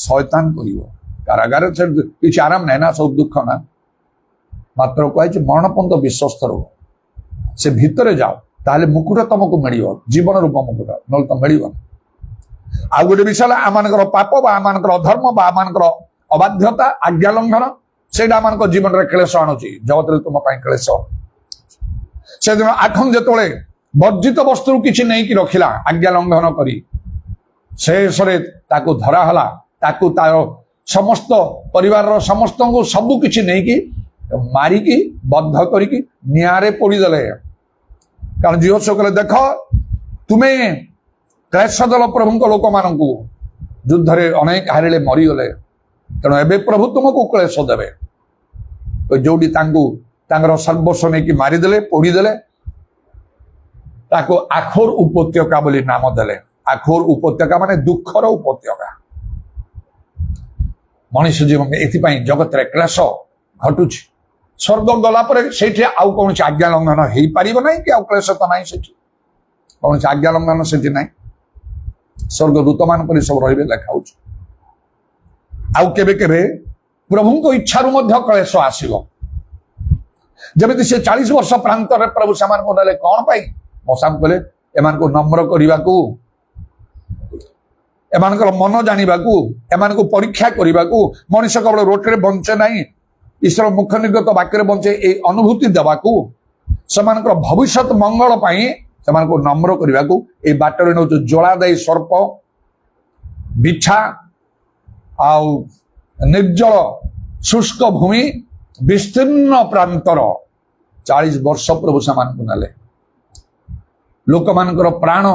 ଶୟତାନ କରିବ କାରାଗାରରେ, କିଛି ଆରାମ ନାହିଁ ନା, ସବୁ ଦୁଃଖ ନା। ମାତ୍ର କୁହାଯାଇଛି ମରଣ ପର୍ଯ୍ୟନ୍ତ ବିଶ୍ୱସ୍ତ ରୁହ, ସେ ଭିତରେ ଯାଅ, ତାହେଲେ ମୁକୁଟ ତମକୁ ମିଳିବ, ଜୀବନ ରୂପ ମୁକୁଟ, ନହେଲେ ତ ମିଳିବନି। ଆଉ ଗୋଟେ ବିଷୟ ହେଲା ଆମମାନଙ୍କର ପାପ ବା ଆମମାନଙ୍କର ଅଧର୍ମ ବା ଆମମାନଙ୍କର ଅବାଧ୍ୟତା, ଆଜ୍ଞା ଲଙ୍ଘନ, ସେଇଟା ଆମମାନଙ୍କ ଜୀବନରେ କ୍ଲେଶ ଆଣୁଛି। ଜଗତରେ ତୁମ ପାଇଁ କ୍ଲେଶ। ସେଦିନ ଆଖନ ଯେତେବେଳେ ବର୍ଜିତ ବସ୍ତୁରୁ କିଛି ନେଇକି ରଖିଲା ଆଜ୍ଞା ଲଙ୍ଘନ କରି, ଶେଷରେ ତାକୁ ଧରା ହେଲା, ତାକୁ ତାର ସମସ୍ତ ପରିବାରର ସମସ୍ତଙ୍କୁ ସବୁ କିଛି ନେଇକି ମାରିକି ବଦ୍ଧ କରିକି ନିଆଁରେ ପୋଡ଼ିଦେଲେ। କାରଣ ଜିହୋଶୁଆ କହିଲେ ଦେଖ ତୁମେ କ୍ଲେଶ ଦେଲ ପ୍ରଭୁଙ୍କ ଲୋକମାନଙ୍କୁ, ଯୁଦ୍ଧରେ ଅନେକ ହାରିଲେ, ମରିଗଲେ, ତେଣୁ ଏବେ ପ୍ରଭୁ ତୁମକୁ କ୍ଲେଶ ଦେବେ। ଯୋଉଠି ତାଙ୍କୁ ତାଙ୍କର ସର୍ବସ୍ୱ ନେଇକି ମାରିଦେଲେ, ପୋଡ଼ିଦେଲେ, ତାକୁ ଆଖୋର ଉପତ୍ୟକା ବୋଲି ନାମ ଦେଲେ। ଆଖୋର ଉପତ୍ୟକା ମାନେ ଦୁଃଖର ଉପତ୍ୟକା। ମଣିଷ ଜୀବନ ଏଥିପାଇଁ ଜଗତରେ କ୍ଲେଶ ଘଟୁଛି। ସ୍ୱର୍ଗ ଗଲା ପରେ ସେଇଠି ଆଉ କୌଣସି ଆଜ୍ଞା ଲଙ୍ଘନ ହେଇପାରିବ ନାହିଁ କି ଆଉ କ୍ଲେଶ ତ ନାହିଁ, ସେଠି କୌଣସି ଆଜ୍ଞା ଲଙ୍ଘନ ସେଠି ନାହିଁ। ସ୍ୱର୍ଗ ଦୂତମାନ ପରି ସବୁ ରହିବେ ଲେଖା ହଉଛି। ଆଉ କେବେ କେବେ ପ୍ରଭୁଙ୍କ ଇଚ୍ଛାରୁ ମଧ୍ୟ କ୍ଲେଶ ଆସିବ। ଯେମିତି ସେ 40 ବର୍ଷ ପ୍ରାନ୍ତରେ ପ୍ରଭୁ ସେମାନଙ୍କୁ ନେଲେ କଣ ପାଇଁ? ମଶାମ କହିଲେ ଏମାନଙ୍କୁ ନମ୍ର କରିବାକୁ, ଏମାନଙ୍କର ମନ ଜାଣିବାକୁ, ଏମାନଙ୍କୁ ପରୀକ୍ଷା କରିବାକୁ। ମଣିଷ କେବଳ ରୋଟିରେ ବଞ୍ଚେ ନାହିଁ, ଈଶ୍ୱର ମୁଖ ନିର୍ଗତ ବାକ୍ୟରେ ବଞ୍ଚେ, ଏଇ ଅନୁଭୂତି ଦେବାକୁ, ସେମାନଙ୍କର ଭବିଷ୍ୟତ ମଙ୍ଗଳ ପାଇଁ ସେମାନଙ୍କୁ ନମ୍ର କରିବାକୁ। ଏଇ ବାଟରେ ନେଉଛୁ ଜ୍ୱାଳାଦାୟୀ ସର୍ପ, ବିଛା, ଆଉ ନିର୍ଜଳ ଶୁଷ୍କ ଭୂମି, ବିସ୍ତୀର୍ଣ୍ଣ ପ୍ରାନ୍ତର। 40 ବର୍ଷ ପ୍ରଭୁ ସେମାନଙ୍କୁ ନେଲେ। ଲୋକମାନଙ୍କର ପ୍ରାଣ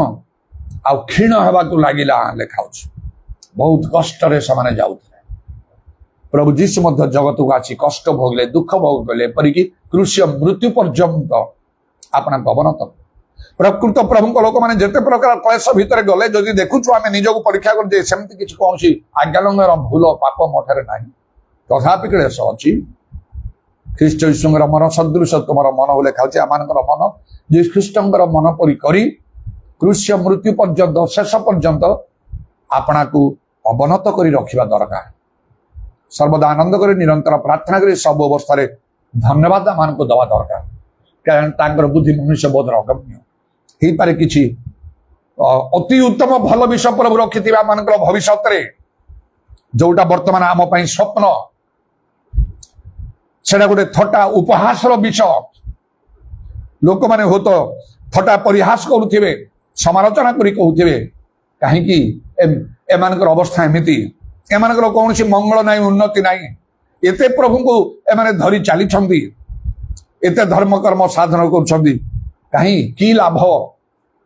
ଆଉ କ୍ଷୀଣ ହେବାକୁ ଲାଗିଲା ଲେଖାଉଛି। ବହୁତ କଷ୍ଟରେ ସେମାନେ ଯାଉଥିଲେ। ପ୍ରଭୁ ଯୀଶୁ ମଧ୍ୟ ଜଗତକୁ ଆସି କଷ୍ଟ ଭୋଗିଲେ, ଦୁଃଖ ଭୋଗିଲେ, ଏପରିକି କୃଷ୍ୟ ମୃତ୍ୟୁ ପର୍ଯ୍ୟନ୍ତ ଆପଣଙ୍କ ଅବନତ। ପ୍ରକୃତ ପ୍ରଭୁଙ୍କ ଲୋକମାନେ ଯେତେ ପ୍ରକାର କ୍ଲେଶ ଭିତରେ ଗଲେ, ଯଦି ଦେଖୁଛୁ ଆମେ ନିଜକୁ ପରୀକ୍ଷା କରୁଛେ ସେମିତି କିଛି କୌଣସି ଆଜ୍ଞାଲଙ୍ଘନ ଭୁଲ ପାପ ମଠରେ ନାହିଁ, ତଥାପି କ୍ଲେଶ ଅଛି। ଖ୍ରୀଷ୍ଟ ଯୀଶୁଙ୍କର ମନ ସଦୃଶ ତୁମର ମନ ବୋଲି ଲେଖାଉଛି। ଆମମାନଙ୍କର ମନ ଯୀଶୁଖ୍ରୀଷ୍ଟଙ୍କର ମନ ପରି କରି କୃଷ୍ୟ ମୃତ୍ୟୁ ପର୍ଯ୍ୟନ୍ତ, ଶେଷ ପର୍ଯ୍ୟନ୍ତ ଆପଣାକୁ ଅବନତ କରି ରଖିବା ଦରକାର। ସର୍ବଦା ଆନନ୍ଦ କରି, ନିରନ୍ତର ପ୍ରାର୍ଥନା କରି, ସବୁ ଅବସ୍ଥାରେ ଧନ୍ୟବାଦ ଆମମାନଙ୍କୁ ଦେବା ଦରକାର। କାରଣ ତାଙ୍କର ବୁଦ୍ଧି ମନୁଷ୍ୟ ବୋଧର ଅଗମ୍ୟ। ହେଇପାରେ କିଛି ଅତି ଉତ୍ତମ ଭଲ ବିଷୟ ପ୍ରଭୁ ରଖିଥିବା ଆମମାନଙ୍କର ଭବିଷ୍ୟତରେ, ଯୋଉଟା ବର୍ତ୍ତମାନ ଆମ ପାଇଁ ସ୍ୱପ୍ନ, ସେଟା ଗୋଟେ ଥଟ୍ଟା ଉପହାସର ବିଷୟ। ଲୋକମାନେ ହୁଏତ ଥଟ୍ଟା ପରିହାସ କରୁଥିବେ, ସମାଲୋଚନା କରି କହୁଥିବେ କାହିଁକି ଏମାନଙ୍କର ଅବସ୍ଥା ଏମିତି, ଏମାନଙ୍କର କୌଣସି ମଙ୍ଗଳ ନାହିଁ, ଉନ୍ନତି ନାହିଁ, ଏତେ ପ୍ରଭୁଙ୍କୁ ଏମାନେ ଧରି ଚାଲିଛନ୍ତି, ଏତେ ଧର୍ମକର୍ମ ସାଧନ କରୁଛନ୍ତି, କାହିଁ କି ଲାଭ?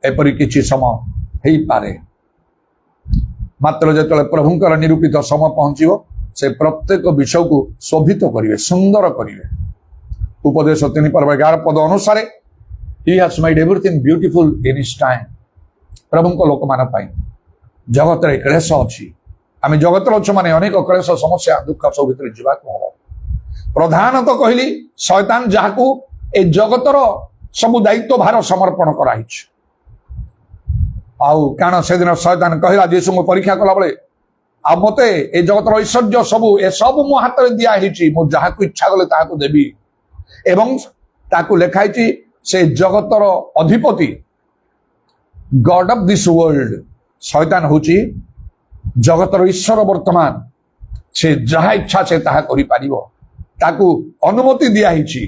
ଏପରି କିଛି ସମୟ ହେଇପାରେ। ମାତ୍ର ଯେତେବେଳେ ପ୍ରଭୁଙ୍କର ନିରୂପିତ ସମୟ ପହଞ୍ଚିବ, ସେ ପ୍ରତ୍ୟେକ ବିଷୟକୁ ଶୋଭିତ କରିବେ, ସୁନ୍ଦର କରିବେ। ଉପଦେଶ 3:11 ପଦ ଅନୁସାରେ He has made everything beautiful in his time. ପ୍ରଭୁଙ୍କ ଲୋକମାନଙ୍କ ପାଇଁ ଜଗତରେ କ୍ଲେଶ ଅଛି। ଆମେ ଜଗତରେ ଅଛୁ ମାନେ ଅନେକ କ୍ଲେଶ, ସମସ୍ୟା, ଦୁଃଖ ସବୁ ଭିତରେ ଯିବାକୁ ହବ। ପ୍ରଧାନତଃ କହିଲି ଶୟତାନ, ଯାହାକୁ ଏ ଜଗତର ସବୁ ଦାୟିତ୍ୱ ଭାର ସମର୍ପଣ କରାହେଇଛି। ଆଉ କାରଣ ସେଦିନ ଶୟତାନ କହିଲା ଯୀଶୁଙ୍କୁ ପରୀକ୍ଷା କଲାବେଳେ, ଆଉ ମତେ ଏ ଜଗତର ଐଶ୍ୱର୍ଯ୍ୟ ସବୁ, ଏସବୁ ମୋ ହାତରେ ଦିଆ ହେଇଛି, ମୁଁ ଯାହାକୁ ଇଚ୍ଛା କଲେ ତାହାକୁ ଦେବି। ଏବଂ ତାକୁ ଲେଖା ହେଇଛି ସେ ଜଗତର ଅଧିପତି, ଗଡ୍ ଅଫ୍ ଦିସ୍ ୱାର୍ଲଡ। ଶୟତାନ ହଉଛି ଜଗତର ଈଶ୍ୱର। ବର୍ତ୍ତମାନ ସେ ଯାହା ଇଚ୍ଛା ସେ ତାହା କରିପାରିବ, ତାକୁ ଅନୁମତି ଦିଆହେଇଛି।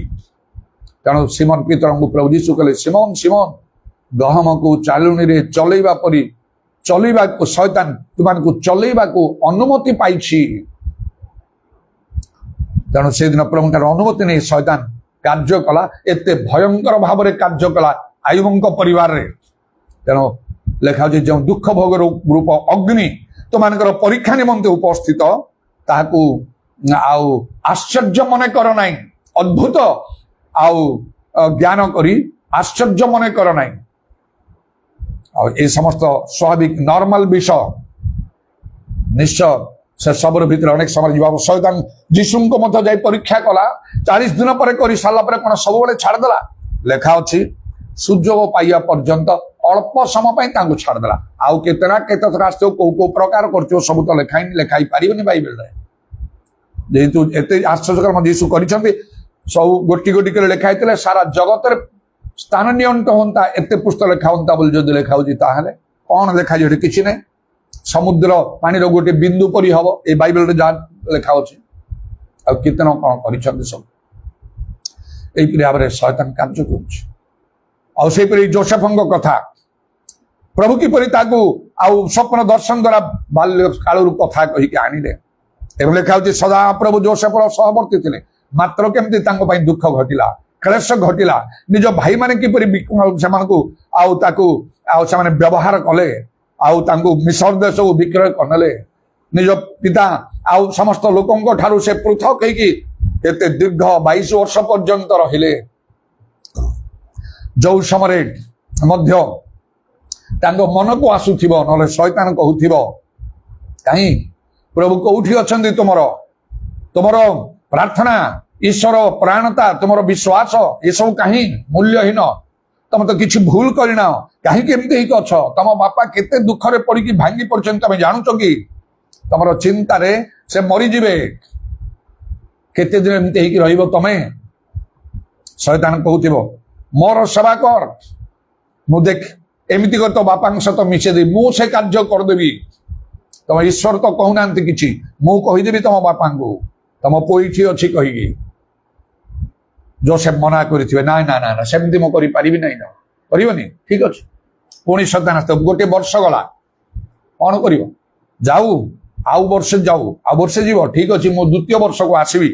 ତେଣୁ ସିମୋନ ପିତରଙ୍କୁ ପ୍ରଭୁ ଯୀଶୁ କହିଲେ, ସିମୋନ ସିମୋନ, ଗହମକୁ ଚାଲୁଣିରେ ଚଲେଇବା ପରି ଚଲେଇବାକୁ ଶୈତାନ ତୁମକୁ ଚଲେଇବାକୁ ଅନୁମତି ପାଇଛି। ତେଣୁ ସେଦିନ ପ୍ରଭୁଙ୍କର ଅନୁମତି ନେଇ ଶୈତାନ କାର୍ଯ୍ୟ କଲା, ଏତେ ଭୟଙ୍କର ଭାବରେ କାର୍ଯ୍ୟ କଲା ଆୟୁବଙ୍କ ପରିବାରରେ। ତେଣୁ ଲେଖା ହଉଛି ଯେଉଁ ଦୁଃଖ ଭୋଗର ରୂପ ଅଗ୍ନି ତୁମମାନଙ୍କର ପରୀକ୍ଷା ନିମନ୍ତେ ଉପସ୍ଥିତ, ତାହାକୁ ଆଉ ଆଶ୍ଚର୍ଯ୍ୟ ମନେ କର ନାହିଁ, ଅଦ୍ଭୁତ ଆଉ ଜ୍ଞାନ କରି ଆଶ୍ଚର୍ଯ୍ୟ ମନେ କର ନାହିଁ। ଆଉ এই সমস্ত স্বাভাবিক নর্মাল বিষয় নিশ্চয় সে সবর ভিতরে অনেক সময় যাব। শয়তান যিশুঙ্ক মধ্যে যাই পরীক্ষা কলা, 40 দিন পরে করে সারা পরে কোন ସବୁବେଳେ ছাড়দেলা। লেখা ଅଛି সুযোগ পাইয়া পর্যন্ত অল্প সময় পাই তাଙ୍କୁ ছাড়দেলা। ଆଉ କେତେ ନା କେତେ ଥର ଆସିଥିବ, କୋଉ କୋଉ ପ୍ରକାର କରୁଥିବ, ସବୁ ତ ଲେଖାଇ ପାରିବନି ବାଇବେଲରେ। ଯେହେତୁ ଏତେ ଆଶ୍ଚର୍ଯ୍ୟକର୍ମ ଯୀଶୁ କରିଛନ୍ତି, ସବୁ ଗୋଟି ଗୋଟି କରି ଲେଖା ହେଇଥିଲେ, ସାରା ଜଗତରେ ସ୍ଥାନ ନିଅଣ୍ଟ ହୁଅନ୍ତା, ଏତେ ପୁସ୍ତକ ଲେଖା ହୁଅନ୍ତା ବୋଲି ଯଦି ଲେଖା ହଉଛି, ତାହେଲେ କଣ ଲେଖାଯିବ? ଏଠି କିଛି ନାହିଁ। ସମୁଦ୍ର ପାଣିର ଗୋଟେ ବିନ୍ଦୁ ପରି ହବ ଏଇ ବାଇବେଲରେ ଯାହା ଲେଖା ଅଛି। ଆଉ କେତେ କଣ କରିଛନ୍ତି ସବୁ। ଏଇପରି ଭାବରେ ଶୟତାନ କାର୍ଯ୍ୟ କରୁଛି। ଆଉ ସେଇପରି ଯୋସେଫଙ୍କ କଥା, ପ୍ରଭୁ କିପରି ତାକୁ ଆଉ ସ୍ୱପ୍ନ ଦର୍ଶନ ଦ୍ୱାରା ବାଲ୍ୟ କାଳରୁ କଥା କହିକି ଆଣିଲେ। ଏବଂ ଲେଖା ହଉଛି ସଦା ପ୍ରଭୁ ଯୋସେଫର ସହବର୍ତ୍ତୀ ଥିଲେ, ମାତ୍ର କେମିତି ତାଙ୍କ ପାଇଁ ଦୁଃଖ ଘଟିଲା, କ୍ଲେଶ ଘଟିଲା, ନିଜ ଭାଇମାନେ କିପରି ସେମାନଙ୍କୁ ଆଉ ସେମାନେ ବ୍ୟବହାର କଲେ, ଆଉ ତାଙ୍କୁ ମିଶର ଦେଶକୁ ବିକ୍ରୟ କରିନେଲେ। ନିଜ ପିତା ଆଉ ସମସ୍ତ ଲୋକଙ୍କ ଠାରୁ ସେ ପୃଥକ ହେଇକି କେତେ ଦୀର୍ଘ 22 ବର୍ଷ ପର୍ଯ୍ୟନ୍ତ ରହିଲେ। ଯୋଉ ସମୟରେ ମଧ୍ୟ ତାଙ୍କ ମନକୁ ଆସୁଥିବ, ନହେଲେ ଶୈତାନ କହୁଥିବ, କାହିଁ ପ୍ରଭୁ କୋଉଠି ଅଛନ୍ତି? ତୁମର ପ୍ରାର୍ଥନା, ଈଶ୍ୱର ପ୍ରାଣତା, ତୁମର ବିଶ୍ୱାସ ଏସବୁ କାହିଁ ମୂଲ୍ୟହୀନ? ତମେ ତ କିଛି ଭୁଲ କରିନାହ, କାହିଁକି ଏମିତି ହେଇକି ଅଛ? ତମ ବାପା କେତେ ଦୁଃଖରେ ପଡିକି ଭାଙ୍ଗି ପଡିଛନ୍ତି, ତମେ ଜାଣୁଛ କି? ତମର ଚିନ୍ତାରେ ସେ ମରିଯିବେ। କେତେ ଦିନ ଏମିତି ହେଇକି ରହିବ ତମେ? ଶୈତାନ କହୁଥିବ, ମୋର ସେବା କର, ମୁଁ ଦେଖ ଏମିତି କରି ତୋ ବାପାଙ୍କ ସହିତ ମିଶେଇଦେବି, ମୁଁ ସେ କାର୍ଯ୍ୟ କରିଦେବି। ତମ ଈଶ୍ୱର ତ କହୁନାହାନ୍ତି କିଛି, ମୁଁ କହିଦେବି ତମ ବାପାଙ୍କୁ ତମ ପୁଅ ଏଇଠି ଅଛି କହିକି। ଯୋସେଫ ମନା କରିଥିବେ, ନାଇଁ ନା ନା ସେମିତି ମୁଁ କରିପାରିବି ନାହିଁ। ନା କରିବନି, ଠିକ ଅଛି। ପୁଣି ଶୈତାନ ଆସିଥିବ, ଗୋଟେ ବର୍ଷ ଗଲା, କଣ କରିବ? ଯାଉ ଆଉ ବର୍ଷେ ଯାଉ, ଆଉ ବର୍ଷେ ଯିବ, ଠିକ ଅଛି, ମୁଁ ଦ୍ୱିତୀୟ ବର୍ଷକୁ ଆସିବି।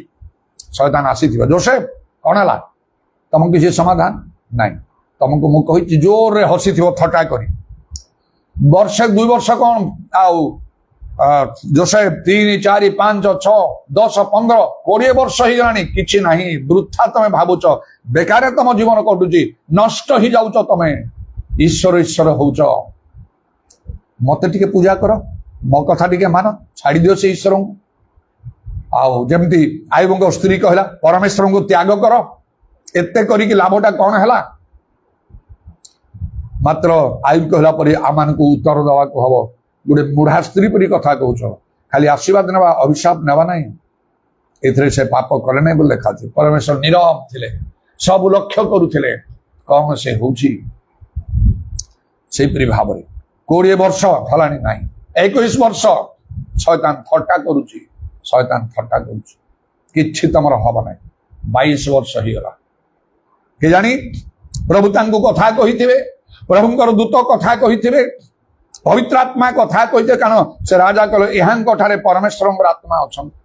ଶୈତାନ ଆସିଥିବ, ଯୋସେଫ କଣ ହେଲା? ତମକୁ କିଛି ସମାଧାନ ନାହିଁ। ତମକୁ ମୁଁ କହିଛି, ଜୋରରେ ହସିଥିବ ଥଟ୍ଟା କରି। ବର୍ଷେ 2 ବର୍ଷ କଣ ଆଉ ଯୋସେଫ 3, 4, 5, 6, 10, 15, 20 ବର୍ଷ ହେଇଗଲାଣି, କିଛି ନାହିଁ। ବୃଥା ତମେ ଭାବୁଛ, ବେକାରେ ତମ ଜୀବନ କଟୁଛି, ନଷ୍ଟ ହେଇଯାଉଛ ତମେ, ଈଶ୍ୱର ହଉଛ। ମତେ ଟିକେ ପୂଜା କର, ମୋ କଥା ଟିକେ ମାନ, ଛାଡିଦିଅ ସେ ଈଶ୍ୱରଙ୍କୁ। ଆଉ ଯେମିତି ଆୟୁବଙ୍କ ସ୍ତ୍ରୀ କହିଲା, ପରମେଶ୍ୱରଙ୍କୁ ତ୍ୟାଗ କର। ଏତେ କରିକି ଲାଭଟା କଣ ହେଲା? ମାତ୍ର ଆୟୁବ କହିଲା ପରେ ଆମମାନଙ୍କୁ ଉତ୍ତର ଦେବାକୁ ହବ। ଗୋଟେ ବୁଢା ସ୍ତ୍ରୀ ପରି କଥା କହୁଛ, ଖାଲି ଆଶୀର୍ବାଦ ନେବା, ଅଭିଶାପ ନେବା ନାହିଁ। ଏଥିରେ ସେ ପାପ କଲେ ନାହିଁ ବୋଲି ଲେଖାଛି। ପରମେଶ୍ୱର ନୀରବ ଥିଲେ, ସବୁ ଲକ୍ଷ୍ୟ କରୁଥିଲେ, କଣ ସେ ହଉଛି। ସେଇପରି ଭାବରେ 20 ବର୍ଷ ହେଲାଣି, ନାହିଁ 21 ବର୍ଷ ଶୈତାନ ଥଟ୍ଟା କରୁଛି, କିଛି ତମର ହବ ନାହିଁ। 22 ବର୍ଷ ହେଇଗଲା। କେଜାଣି ପ୍ରଭୁ ତାଙ୍କୁ କଥା କହିଥିବେ, ପ୍ରଭୁଙ୍କର ଦୂତ କଥା କହିଥିବେ, ପବିତ୍ର ଆତ୍ମା କଥା କହିଥିବେ। କାରଣ ସେ ରାଜା କହିଲେ, ଏହାଙ୍କ ଠାରେ ପରମେଶ୍ୱରଙ୍କର ଆତ୍ମା ଅଛନ୍ତି।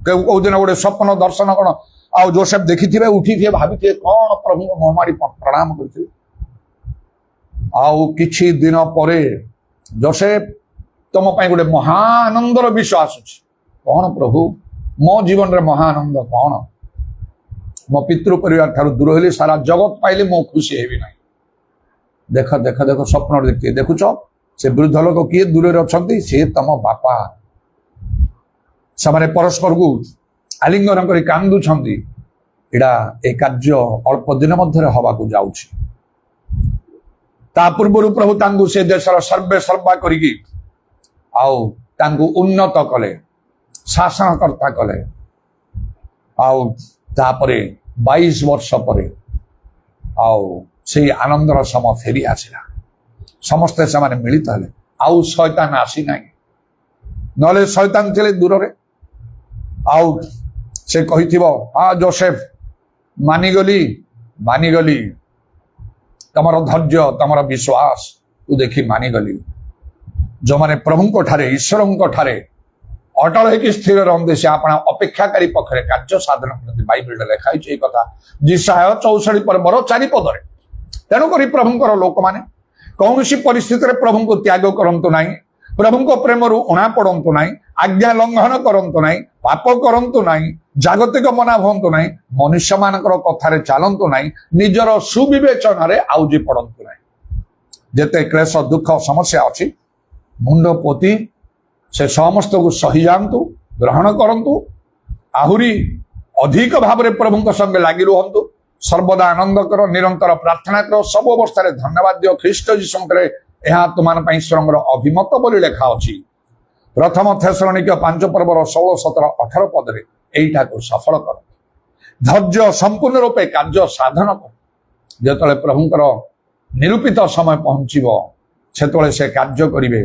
କୋଉ ଦିନ ଗୋଟେ ସ୍ୱପ୍ନ ଦର୍ଶନ କଣ ଆଉ ଯୋସେଫ ଦେଖିଥିବେ, ଉଠିଥିବେ, ଭାବିଥିବେ କଣ ପ୍ରଭୁଙ୍କ ମୁହଁମାରି ପ୍ରଣାମ କରିଥିବେ। ଆଉ କିଛି ଦିନ ପରେ ଯୋସେଫ, ତମ ପାଇଁ ଗୋଟେ ମହାଆନନ୍ଦର ବିଷୟ ଆସୁଛି। କଣ ପ୍ରଭୁ? ମୋ ଜୀବନରେ ମହାଆନନ୍ଦ କଣ? ମୋ ପିତୃ ପରିବାର ଠାରୁ ଦୂର ହେଲି, ସାରା ଜଗତ ପାଇଲେ ମୁଁ ଖୁସି ହେବି ନାହିଁ। ଦେଖ ସ୍ୱପ୍ନରେ ଦେଖୁଛ, ସେ ବୃଦ୍ଧ ଲୋକ କିଏ ଦୂରରେ ଅଛନ୍ତି? ସେ ତମ ବାପା। ସେମାନେ ପରସ୍ପରକୁ ଆଲିଙ୍ଗନ କରି କାନ୍ଦୁଛନ୍ତି। ଏଇଟା ଏ କାର୍ଯ୍ୟ ଅଳ୍ପ ଦିନ ମଧ୍ୟରେ ହବାକୁ ଯାଉଛି। ତା ପୂର୍ବରୁ ପ୍ରଭୁ ତାଙ୍କୁ ସେ ଦେଶର ସର୍ବା କରିକି ଆଉ ତାଙ୍କୁ ଉନ୍ନତ କଲେ, ଶାସନକର୍ତ୍ତା କଲେ। ଆଉ ତାପରେ 22 ବର୍ଷ ପରେ ଆଉ ସେଇ ଆନନ୍ଦର ସମୟ ଫେରି ଆସିଲା। ସମସ୍ତେ ସେମାନେ ମିଳିତ ହେଲେ, ଆଉ ଶୈତାନ ଆସିନାହିଁ। ନହେଲେ ଶୈତାନ ଥିଲେ ଦୂରରେ। ଆଉ ସେ କହିଥିବ, ହଁ ଯୋସେଫ ମାନିଗଲି, ତମର ଧୈର୍ଯ୍ୟ, ତମର ବିଶ୍ୱାସ କୁ ଦେଖି ମାନିଗଲି। जो मैंने प्रभु ठारे ईश्वर ठारे अटल होगी स्थिर रही से आप अपेक्षाकारी पक्षे कार्य साधन करते बाइबल लिखाई कथा जिसाय 64 पर्वर 4 पदरे तेणुक प्रभुंर लोक मैंने कौन सी परिस्थिति प्रभु को त्याग करतु ना प्रभु को प्रेम उणा पड़तु ना आज्ञा लंघन करतु ना पाप करतु ना जागतिक मना हूँ ना मनुष्य मान कथार चलतु ना निजर सुविवेचन आउजी पड़तु ना जिते क्लेश दुख समस्या अच्छी मुंड पोती से समस्त को सही जातु ग्रहण करतु आहुरी अधिक भाव में प्रभु संगे लगी रुहतु सर्वदा आनंद कर निरंतर प्रार्थना कर सब अवस्था धन्यवाद दियो ख्रीष्ट जीशुरे यह तुम ईश्वर अभिमत बोली लेखा अच्छी प्रथम थेसलोनिक 5 पर्वर 16 17 18 पदरे यहीटा को सफल कर धैर्य संपूर्ण रूपे कार्य साधन कर जो प्रभुंकर निरूपित समय पहुंचब से से कार्य करेंगे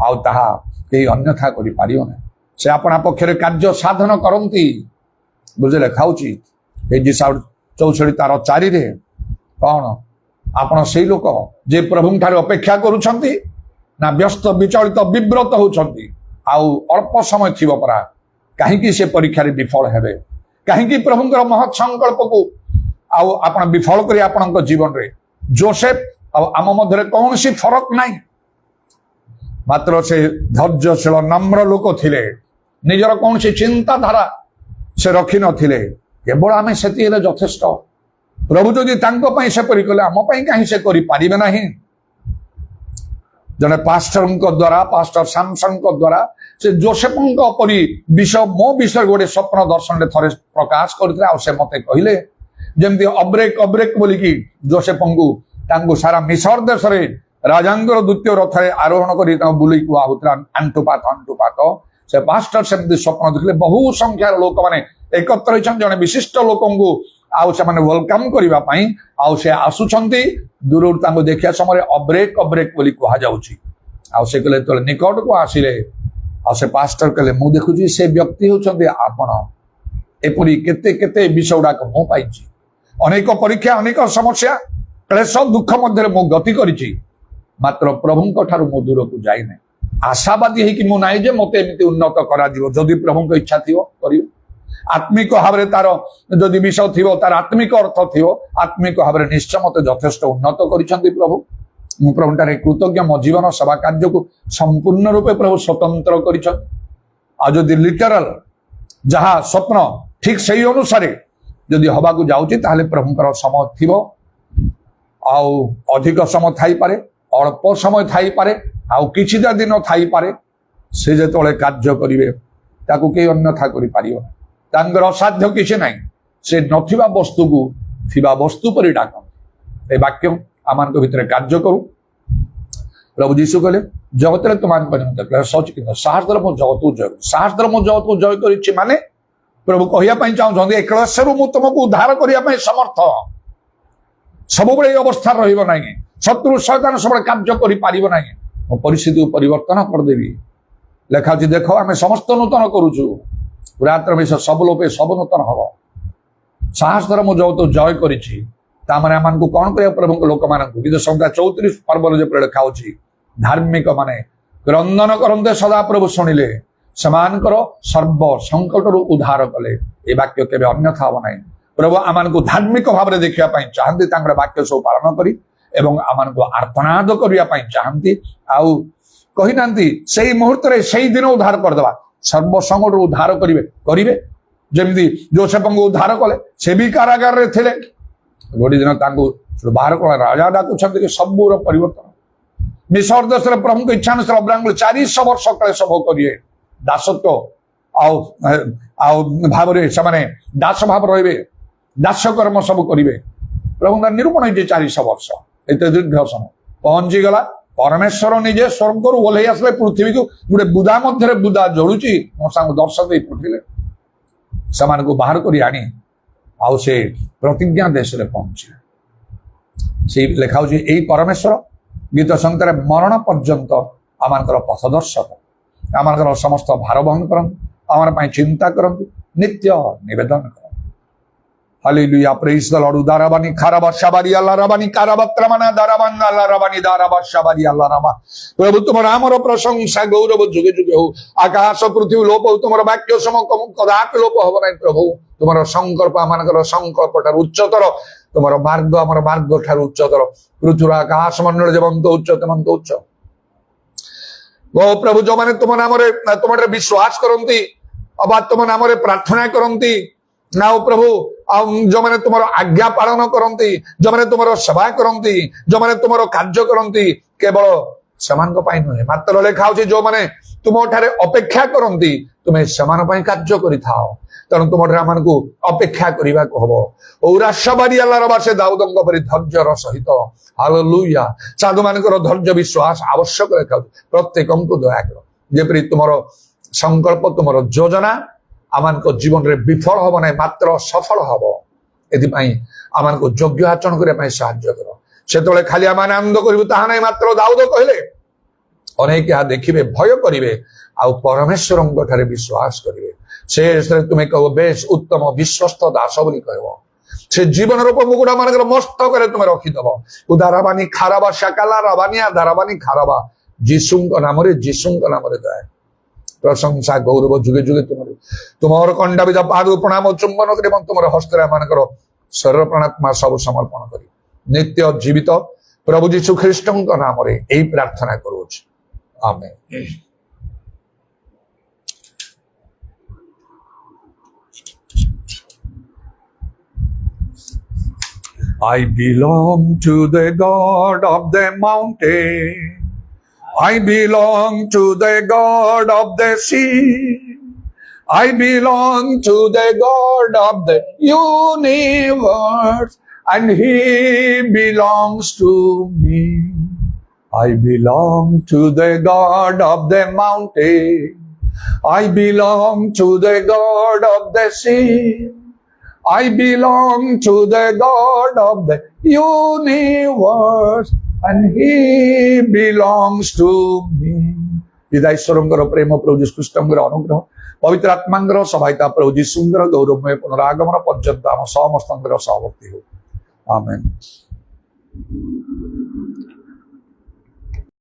आउ ताहा कई अन्यथा करि पारियो ना से अपना पक्षरे कार्य साधन करती बुझे खाऊची 64 तार 4 रे कौन आपण से लोक जे प्रभु ठारे अपेक्षा करुछंती ना व्यस्त विचलित विव्रत होछंती आउ अल्प समय थिबो परा काहेकि से परीक्षा रे विफल हेबे काहेकि प्रभुंकर महत् संकल्प को आउ आपण विफल करी आपनक जीवन रे जोसेफ आम मध्य कौन सी फरक नहीं मात्र से धैर्यशील नम्र लोक थिले निजर कौन सी चिंताधारा से रखी नथिले केवल आम से यथेष्ट प्रभु जदि से परी कले आम कहीं से करि पारिबे नहीं जने पास्टर द्वारा पास्टर सैमसन द्वारा से जोसेफ परी विषय मो विषय गोटे स्वप्न दर्शन थे प्रकाश करते आ से मते कहले जमती अब्रेक अब्रेक बोलिकी जोसेफ को सारा मिसर देश रे राजांगर द्वितीय रथरे आरोहण कर बुले आहुला अंटुपात से पास्टर से स्वप्न देखले बहु संख्यार लोक मैंने एकत्र जड़े विशिष्ट लोक से वेलकम करने से आसुंच दूर देखा समय अब्रेक अब्रेक बोली कह से कहले तो निकट को आसिले से पास्टर कहले मु देखुची से व्यक्ति होचंदी आपण एपरी केते केते विषय गुड़ाक मु पाइछि अनेक परीक्षा अनेक समस्या क्लेश दुख मध्य मु गति करिछि मात्र प्रभु ठारू मो दूर को जाई नै आशावादी है कि मु नाइ जे मते एमिति उन्नत करा दियो जदि प्रभु को इच्छा थियो करियो आत्मिक भाव में तार जदि विषय थी तार आत्मिक अर्थ थी आत्मिक भाव में निश्चय मत यथेष्ट उन्नत करिसेंती प्रभु मु प्रभु ठारे कृतज्ञ मो जीवन सेवा कार्य को संपूर्ण रूपे प्रभु स्वतंत्र करिछन आ जदि लिटरल जहा स्वप्न ठीक सही अनुसार जदि हवा को जाउची ताले प्रभुकर समय थिबो आउ अधिक समय थाई पारे अल्प समय थाई पारे आउ किछिटा दिन थाई पारे से जेतोले कार्य करिवे ताकू के अन्यथा करि पारियो तांगर असाध्य किसी ना से नथिबा वस्तु को थिबा वस्तु पर डाक ए वाक्य आमान भितर कार्य करू प्रभु जीशु कहले जगत तुम सच कि साहस द्वारा मो जगत को जय साहस द्वारा मो जगत को जय कर माने प्रभु कहया चाहते क्लेशरू मु तुमको उद्धार करने समर्थ सब अवस्था रहिबो नाही शत्रु शैतान सब कार्य करि पारिबो नाही मो परिस्थिति को परिवर्तन करदेवी लेखा देख आम समस्त नूतन करूछु पुरातन विषय सब लोपे सब नूतन हम साहस द्वारा मु जगत जय करी कौन कर प्रभु लोक मान संख्या 34 पर्व जो लिखा धार्मिक माने क्रंदन करते सदा प्रभु शुणिले सेमानकर सर्व संकट उद्धार कले ये वाक्य केबे अन्यथा हम ना प्रभु आम को धार्मिक भाव में देखापी चाहती वाक्य सब पालन करी एवं आम को आर्तनाद करने चाहती आउ कही ना से मुहूर्त से दिन उद्धार करदे सर्वसंकट उद्धार करेंगे जमी जोसेफ को उद्धार कले से भी कारागार रे थे गोटे दिन बाहर कला राजा डाकुंट कि सबूर परिवर्तन मिसर देश प्रभु इच्छा अनुसार अब्राहम 400 वर्ष क्लेश भोग करिए दासत्व भाव से दास भाव रे दास कर्म सब करेंगे प्रभु निरूपण हो 400 वर्ष एत दीर्घ समय पहुंची गला परमेश्वर निजे स्वर्ग ओल्लई आसले पृथ्वी को गोटे बुदा मध्य बुदा जोड़ुची मशा दर्शन दे पठिले से बाहर कर आनी आउ से प्रतिज्ञा देश में पहुंचे से लिखा यही परमेश्वर गीत संहितार मरण पर्यंत आम पथदर्शक आम समस्त भार बहन करते आम चिंता करते नित्य निवेदन कर Hallelujah. Praise the Lord. Udarabani kharaba shabari Allah rabani karabatramana daraban Allah rabani daraba shabari Allah raba. প্রভু তোমার আমার প্রশংসা গৌরব যুগে যুগে হোক। আকাশ পৃথিবী লোপ হোক, তোমার বাক্য কদাপি লোপ হব নাই প্রভু। তোমার সংকল্প আমানଙ୍କର সংকল্প ଠାରୁ ଉଚ୍ଚତର, তোমার ମାର୍ଗ ଆମର ମାର୍ଗ ଠାରୁ ଉଚ୍ଚତର। ପୃଥିବୀର ଆକାଶ ମଣ୍ଡଳ ଯେମନ୍ତ ଉଚ୍ଚ ତେମନ୍ତ ଉଚ୍ଚ। ଓ ପ୍ରଭୁ, ଯୋଉମାନେ ତୁମ ନାମରେ ତୁମରେ ବିଶ୍ୱାସ କରନ୍ତି ଅବା ତୁମ ନାମରେ ପ୍ରାର୍ଥନା କରନ୍ତି ନା ପ୍ରଭୁ, ଆଉ ଯୋଉମାନେ ତୁମର ଆଜ୍ଞା ପାଳନ କରନ୍ତି, ଯୋଉମାନେ ତୁମର ସେବା କରନ୍ତି, ଯୋଉମାନେ ତୁମର କାର୍ଯ୍ୟ କରନ୍ତି, କେବଳ ସେମାନଙ୍କ ପାଇଁ ନୁହେଁ, ମାତ୍ର ଲେଖା ହଉଛି ଯୋଉମାନେ ତୁମଠାରେ ଅପେକ୍ଷା କରନ୍ତି ତୁମେ ସେମାନଙ୍କ ପାଇଁ କାର୍ଯ୍ୟ କରିଥାଅ। ତେଣୁ ତୁମଠାରେ ଆମମାନଙ୍କୁ ଅପେକ୍ଷା କରିବାକୁ ହବ। ଔରାସବାରୀ ଆଲ୍ଲାହର ବାସେ ଦାଉଦଙ୍କ ପରି ଧୈର୍ଯ୍ୟର ସହିତ। ହାଲେଲୁୟା। ସାଧୁମାନଙ୍କର ଧୈର୍ଯ୍ୟ ବିଶ୍ୱାସ ଆବଶ୍ୟକ ଦେଖାଉଛି। ପ୍ରତ୍ୟେକଙ୍କୁ ଦୟାକର, ଯେପରି ତୁମର ସଂକଳ୍ପ ତୁମର ଯୋଜନା ଆମମାନଙ୍କ ଜୀବନରେ ବିଫଳ ହବ ନାହିଁ, ମାତ୍ର ସଫଳ ହବ। ଏଥିପାଇଁ ଆମମାନଙ୍କୁ ଯୋଗ୍ୟ ଆଚରଣ କରିବା ପାଇଁ ସାହାଯ୍ୟ କର। ସେତେବେଳେ ଖାଲି ଆମେ ଆନନ୍ଦ କରିବୁ ତାହା ନାହିଁ, ମାତ୍ର ଦାଉଦ କହିଲେ ଅନେକ ଏହା ଦେଖିବେ, ଭୟ କରିବେ ଆଉ ପରମେଶ୍ୱରଙ୍କ ଠାରେ ବିଶ୍ୱାସ କରିବେ। ଶେଷରେ ତୁମେ କହିବ, ବେଶ ଉତ୍ତମ ବିଶ୍ୱସ୍ତ ଦାସ ବୋଲି କହିବ। ସେ ଜୀବନର ମୁକୁଟା ମାନଙ୍କର ମସ୍ତକରେ ତୁମେ ରଖିଦବ। ଉଦାରାବାନୀ ଖାରାବା ଶାକାଲା ରାବାନିଆ ଧାରାବାନୀ ଖାରାବା। ଯୀଶୁଙ୍କ ନାମରେ ଦୟା ପ୍ରଶଂସା ଗୌରବ ଯୁଗେ ଯୁଗେ ତୁମର କଣ୍ଡା ବିଧା ପାଦ ପ୍ରଣାମ ଚୁମ୍ବନ କରି ଏବଂ ତୁମର ହସ୍ତରେ ମାନଙ୍କର ଶରୀର ପ୍ରାଣାତ୍ମା ସବୁ ସମର୍ପଣ କରି ନିତ୍ୟ ଜୀବିତ ପ୍ରଭୁ ଯୀଶୁ ଖ୍ରୀଷ୍ଟଙ୍କ ନାମରେ ଏହି ପ୍ରାର୍ଥନା କରୁଅଛି। ଆମେନ୍। I belong to the God of the mountain. I belong to the God of the sea. I belong to the God of the universe, and He belongs to me. I belong to the God of the mountain. I belong to the God of the sea. I belong to the God of the universe, and He belongs to me. পিতা ঈশ্বরଙ୍କର ପ୍ରେମ, ପ୍ରଭୁ ଯୀଶୁ ଖ୍ରୀଷ୍ଟଙ୍କର ଅନୁଗ୍ରହ, ପବିତ୍ର ଆତ୍ମାଙ୍କର ସହାୟତା, ପ୍ରଭୁ ଯୀଶୁଙ୍କର ଗୌରବମୟ ପୁନରାଗମନ ପର୍ଯ୍ୟନ୍ତ ଆମ ସମସ୍ତଙ୍କର ସହବର୍ତ୍ତୀ ହେଉ। ଆମେନ୍।